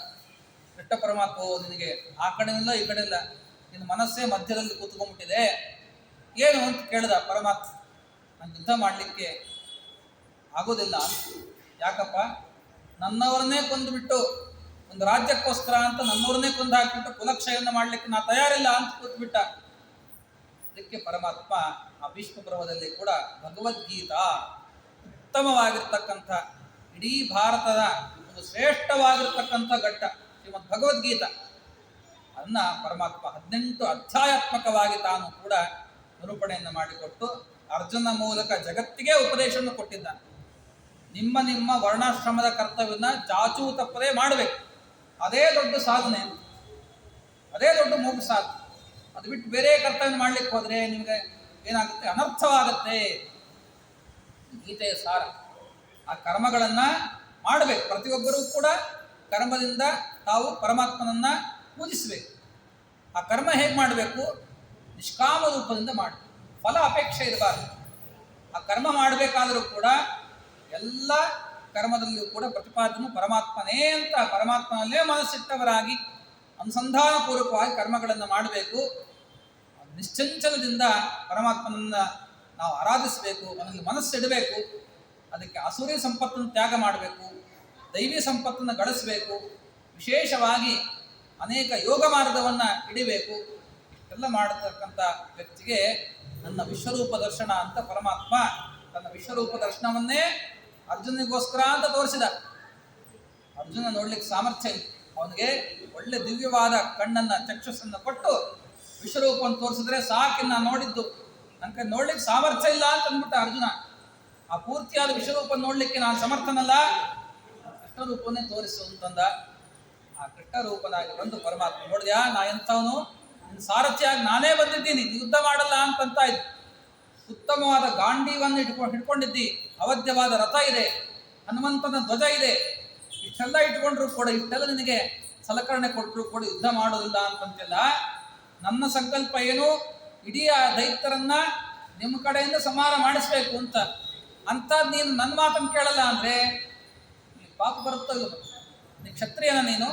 ಕೃಷ್ಣ ಪರಮಾತ್ಮ, ನಿನಗೆ ಆ ಕಡೆ ಇಲ್ಲ ಈ ಕಡೆ ಇಲ್ಲ, ನಿನ್ನ ಮನಸ್ಸೇ ಮಧ್ಯದಲ್ಲಿ ಕೂತ್ಕೊಂಡ್ಬಿಟ್ಟಿದೆ, ಏನು ಅಂತ ಕೇಳ್ದ ಪರಮಾತ್ಮ. ನಾನು ಯುದ್ಧ ಮಾಡಲಿಕ್ಕೆ ಆಗೋದಿಲ್ಲ. ಯಾಕಪ್ಪ? ನನ್ನವರನ್ನೇ ಕೊಂದುಬಿಟ್ಟು ಒಂದು ರಾಜ್ಯಕ್ಕೋಸ್ಕರ ಅಂತ ನನ್ನವರನ್ನೇ ಕೊಂದು ಹಾಕಿಬಿಟ್ಟು ಕುಲಕ್ಷಯವನ್ನು ಮಾಡಲಿಕ್ಕೆ ನಾ ತಯಾರಿಲ್ಲ ಅಂತ ಕೂತ್ಬಿಟ್ಟ. ಅದಕ್ಕೆ ಪರಮಾತ್ಮ ಆ ಭೀಷ್ಮ ಪರ್ವದಲ್ಲಿ ಕೂಡ ಭಗವದ್ಗೀತಾ ಉತ್ತಮವಾಗಿರ್ತಕ್ಕಂಥ ಇಡೀ ಭಾರತದ ಒಂದು ಶ್ರೇಷ್ಠವಾಗಿರ್ತಕ್ಕಂಥ ಘಟ್ಟ ಶ್ರೀಮದ್ ಭಗವದ್ಗೀತಾ ಅದನ್ನ ಪರಮಾತ್ಮ 18 ಅಧ್ಯಾಯಾತ್ಮಕವಾಗಿ ತಾನು ಕೂಡ ನಿರೂಪಣೆಯನ್ನು ಮಾಡಿಕೊಟ್ಟು ಅರ್ಜುನ ಮೂಲಕ ಜಗತ್ತಿಗೆ ಉಪದೇಶವನ್ನು ಕೊಟ್ಟಿದ್ದಾನೆ. ನಿಮ್ಮ ನಿಮ್ಮ ವರ್ಣಾಶ್ರಮದ ಕರ್ತವ್ಯನ ಚಾಚೂ ತಪ್ಪದೇ ಮಾಡಬೇಕು. ಅದೇ ದೊಡ್ಡ ಸಾಧನೆ, ಅದೇ ದೊಡ್ಡ ಮೂಗು ಸಾಧನೆ. ಅದು ಬಿಟ್ಟು ಬೇರೆ ಕರ್ತವ್ಯ ಮಾಡ್ಲಿಕ್ಕೆ ಹೋದ್ರೆ ನಿಮಗೆ ಏನಾಗುತ್ತೆ? ಅನರ್ಥವಾಗತ್ತೆ. ಗೀತೆಯ ಸಾರ ಆ ಕರ್ಮಗಳನ್ನು ಮಾಡಬೇಕು. ಪ್ರತಿಯೊಬ್ಬರೂ ಕೂಡ ಕರ್ಮದಿಂದ ತಾವು ಪರಮಾತ್ಮನನ್ನ ಪೂಜಿಸಬೇಕು. ಆ ಕರ್ಮ ಹೇಗೆ ಮಾಡಬೇಕು? ನಿಷ್ಕಾಮ ರೂಪದಿಂದ ಮಾಡಿ, ಫಲ ಅಪೇಕ್ಷೆ ಇರಬಾರ್ದು. ಆ ಕರ್ಮ ಮಾಡಬೇಕಾದರೂ ಕೂಡ ಎಲ್ಲ ಕರ್ಮದಲ್ಲಿಯೂ ಕೂಡ ಪ್ರತಿಪಾದನೆ ಪರಮಾತ್ಮನೇ ಅಂತ ಪರಮಾತ್ಮನಲ್ಲೇ ಮನಸ್ಸಿಟ್ಟವರಾಗಿ ಅನುಸಂಧಾನಪೂರ್ವಕವಾಗಿ ಕರ್ಮಗಳನ್ನು ಮಾಡಬೇಕು. ನಿಶ್ಚಂಚಲದಿಂದ ಪರಮಾತ್ಮನನ್ನ ನಾವು ಆರಾಧಿಸಬೇಕು, ಅವನಲ್ಲಿ ಮನಸ್ಸಿಡಬೇಕು. ಅದಕ್ಕೆ ಅಸುರಿ ಸಂಪತ್ತನ್ನು ತ್ಯಾಗ ಮಾಡಬೇಕು, ದೈವಿ ಸಂಪತ್ತನ್ನು ಗಳಿಸಬೇಕು, ವಿಶೇಷವಾಗಿ ಅನೇಕ ಯೋಗ ಮಾರ್ಗವನ್ನು ಹಿಡಿಬೇಕು. ಇಷ್ಟೆಲ್ಲ ಮಾಡತಕ್ಕಂಥ ವ್ಯಕ್ತಿಗೆ ನನ್ನ ವಿಶ್ವರೂಪ ದರ್ಶನ ಅಂತ ಪರಮಾತ್ಮ ತನ್ನ ವಿಶ್ವರೂಪ ದರ್ಶನವನ್ನೇ ಅರ್ಜುನಿಗೋಸ್ಕರ ಅಂತ ತೋರಿಸಿದ. ಅರ್ಜುನ ನೋಡ್ಲಿಕ್ಕೆ ಸಾಮರ್ಥ್ಯ ಇಲ್ಲ, ಅವನಿಗೆ ಒಳ್ಳೆ ದಿವ್ಯವಾದ ಕಣ್ಣನ್ನ ಚಕ್ಷುಸ್ಸನ್ನು ಕೊಟ್ಟು ವಿಶ್ವರೂಪವನ್ನು ತೋರಿಸಿದ್ರೆ ಸಾಕಿನ್ನ ನೋಡಿದ್ದು, ನನಗೆ ನೋಡ್ಲಿಕ್ಕೆ ಸಾಮರ್ಥ್ಯ ಇಲ್ಲ ಅಂತ ಅಂದ್ಬಿಟ್ಟ ಅರ್ಜುನ. ಆ ಪೂರ್ತಿಯಾದ ವಿಶ್ವರೂಪ ನೋಡ್ಲಿಕ್ಕೆ ನಾನು ಸಮರ್ಥನಲ್ಲ, ಕೃಷ್ಣರೂಪನ್ನೇ ತೋರಿಸು ಅಂತಂದ. ಆ ಕೃಷ್ಣರೂಪನಾಗಿ ಬಂದು ಪರಮಾತ್ಮ ನೋಡಿದ್ಯಾ, ನಾ ಎಂಥವನು, ನಿನ್ನ ಸಾರಥಿಯಾಗಿ ನಾನೇ ಬಂದಿದ್ದೀನಿ, ಯುದ್ಧ ಮಾಡಲ್ಲ ಅಂತಂತ ಇದ್ದು. ಉತ್ತಮವಾದ ಗಾಂಡೀವನ್ನು ಹಿಡ್ಕೊಂಡಿದ್ದಿ, ಅವಧ್ಯವಾದ ರಥ ಇದೆ, ಹನುಮಂತನ ಧ್ವಜ ಇದೆ, ಇಷ್ಟೆಲ್ಲ ಇಟ್ಕೊಂಡ್ರು ಕೂಡ, ಇಷ್ಟೆಲ್ಲ ನಿನಗೆ ಸಲಕರಣೆ ಕೊಟ್ಟರು ಕೂಡ ಯುದ್ಧ ಮಾಡೋದಿಲ್ಲ ಅಂತಂತಿಲ್ಲ. ನನ್ನ ಸಂಕಲ್ಪ ಏನು? ಇಡೀ ಆ ದೈತ್ಯರನ್ನ ನಿಮ್ಮ ಕಡೆಯಿಂದ ಸಂಹಾರ ಮಾಡಿಸ್ಬೇಕು ಅಂತ. ನೀನು ನನ್ನ ಮಾತನ್ನು ಕೇಳಲ್ಲ ಅಂದ್ರೆ ಪಾಪ ಬರುತ್ತೋ ಇಲ್ಲ, ನೀನು ಕ್ಷತ್ರಿಯನ ನೀನು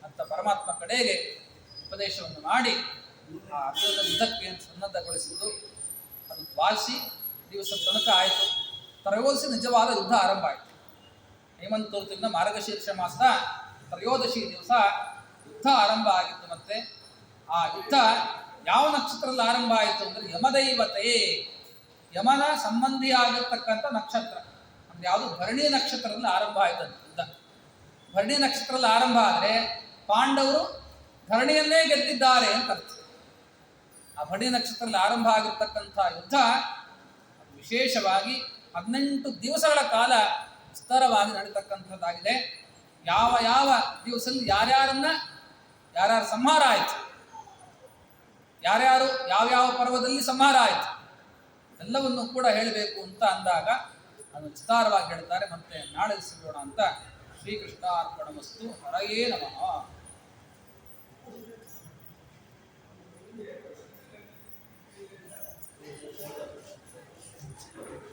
ಅಂತ ಪರಮಾತ್ಮ ಕಡೆಗೆ ಉಪದೇಶವನ್ನು ಮಾಡಿ ಆ ಅರ್ಜುನನ ಯುದ್ಧಕ್ಕೆ ಸನ್ನದ್ಧಗೊಳಿಸಿದ್ದು. ಅದು ದ್ವಾದಶಿ ದಿವಸ ತನಕ ಆಯಿತು. ತ್ರಯೋದಶಿ ನಿಜವಾದ ಯುದ್ಧ ಆರಂಭ ಆಯಿತು. ಹೇಮಂತ ಋತುವಿನ ಮಾರ್ಗಶೀರ್ಷ ಮಾಸದ ತ್ರಯೋದಶಿ ದಿವಸ ಯುದ್ಧ ಆರಂಭ ಆಗಿತ್ತು. ಮತ್ತೆ ಆ ಯುದ್ಧ ಯಾವ ನಕ್ಷತ್ರದಲ್ಲಿ ಆರಂಭ ಆಯಿತು ಅಂದರೆ ಯಮದೈವತೆ, ಯಮನ ಸಂಬಂಧಿಯಾಗಿರ್ತಕ್ಕಂಥ ನಕ್ಷತ್ರ. ಅಂದ್ರೆ ಯಾವುದು? ಭರಣಿ ನಕ್ಷತ್ರದಲ್ಲಿ ಆರಂಭ ಆಯಿತು ಯುದ್ಧ. ಭರಣಿ ನಕ್ಷತ್ರದಲ್ಲಿ ಆರಂಭ ಆದರೆ ಪಾಂಡವರು ಧರಣಿಯನ್ನೇ ಗೆದ್ದಿದ್ದಾರೆ ಅಂತ ಅರ್ಥ. ಆ ಭರಣಿ ನಕ್ಷತ್ರದಲ್ಲಿ ಆರಂಭ ಆಗಿರ್ತಕ್ಕಂಥ ಯುದ್ಧ ವಿಶೇಷವಾಗಿ 18 ದಿವಸಗಳ ಕಾಲ ವಿಸ್ತಾರವಾಗಿ ನಡೀತಕ್ಕಂಥದ್ದಾಗಿದೆ. ಯಾವ ಯಾವ ದಿವಸದಲ್ಲಿ ಯಾರ್ಯಾರ ಸಂಹಾರ ಆಯಿತು, ಯಾರ್ಯಾರು ಯಾವ್ಯಾವ ಪರ್ವದಲ್ಲಿ ಸಂಹಾರ ಆಯಿತು ಎಲ್ಲವನ್ನು ಕೂಡ ಹೇಳಬೇಕು ಅಂತ ಅಂದಾಗ ಅದು ವಿಸ್ತಾರವಾಗಿ ಹೇಳ್ತಾರೆ. ಮತ್ತೆ ನಾಳೆ ಸಿಗೋಣ ಅಂತ. ಶ್ರೀಕೃಷ್ಣ ಅರ್ಪಣಮಸ್ತು. ಹರಯೇ ನಮಃ.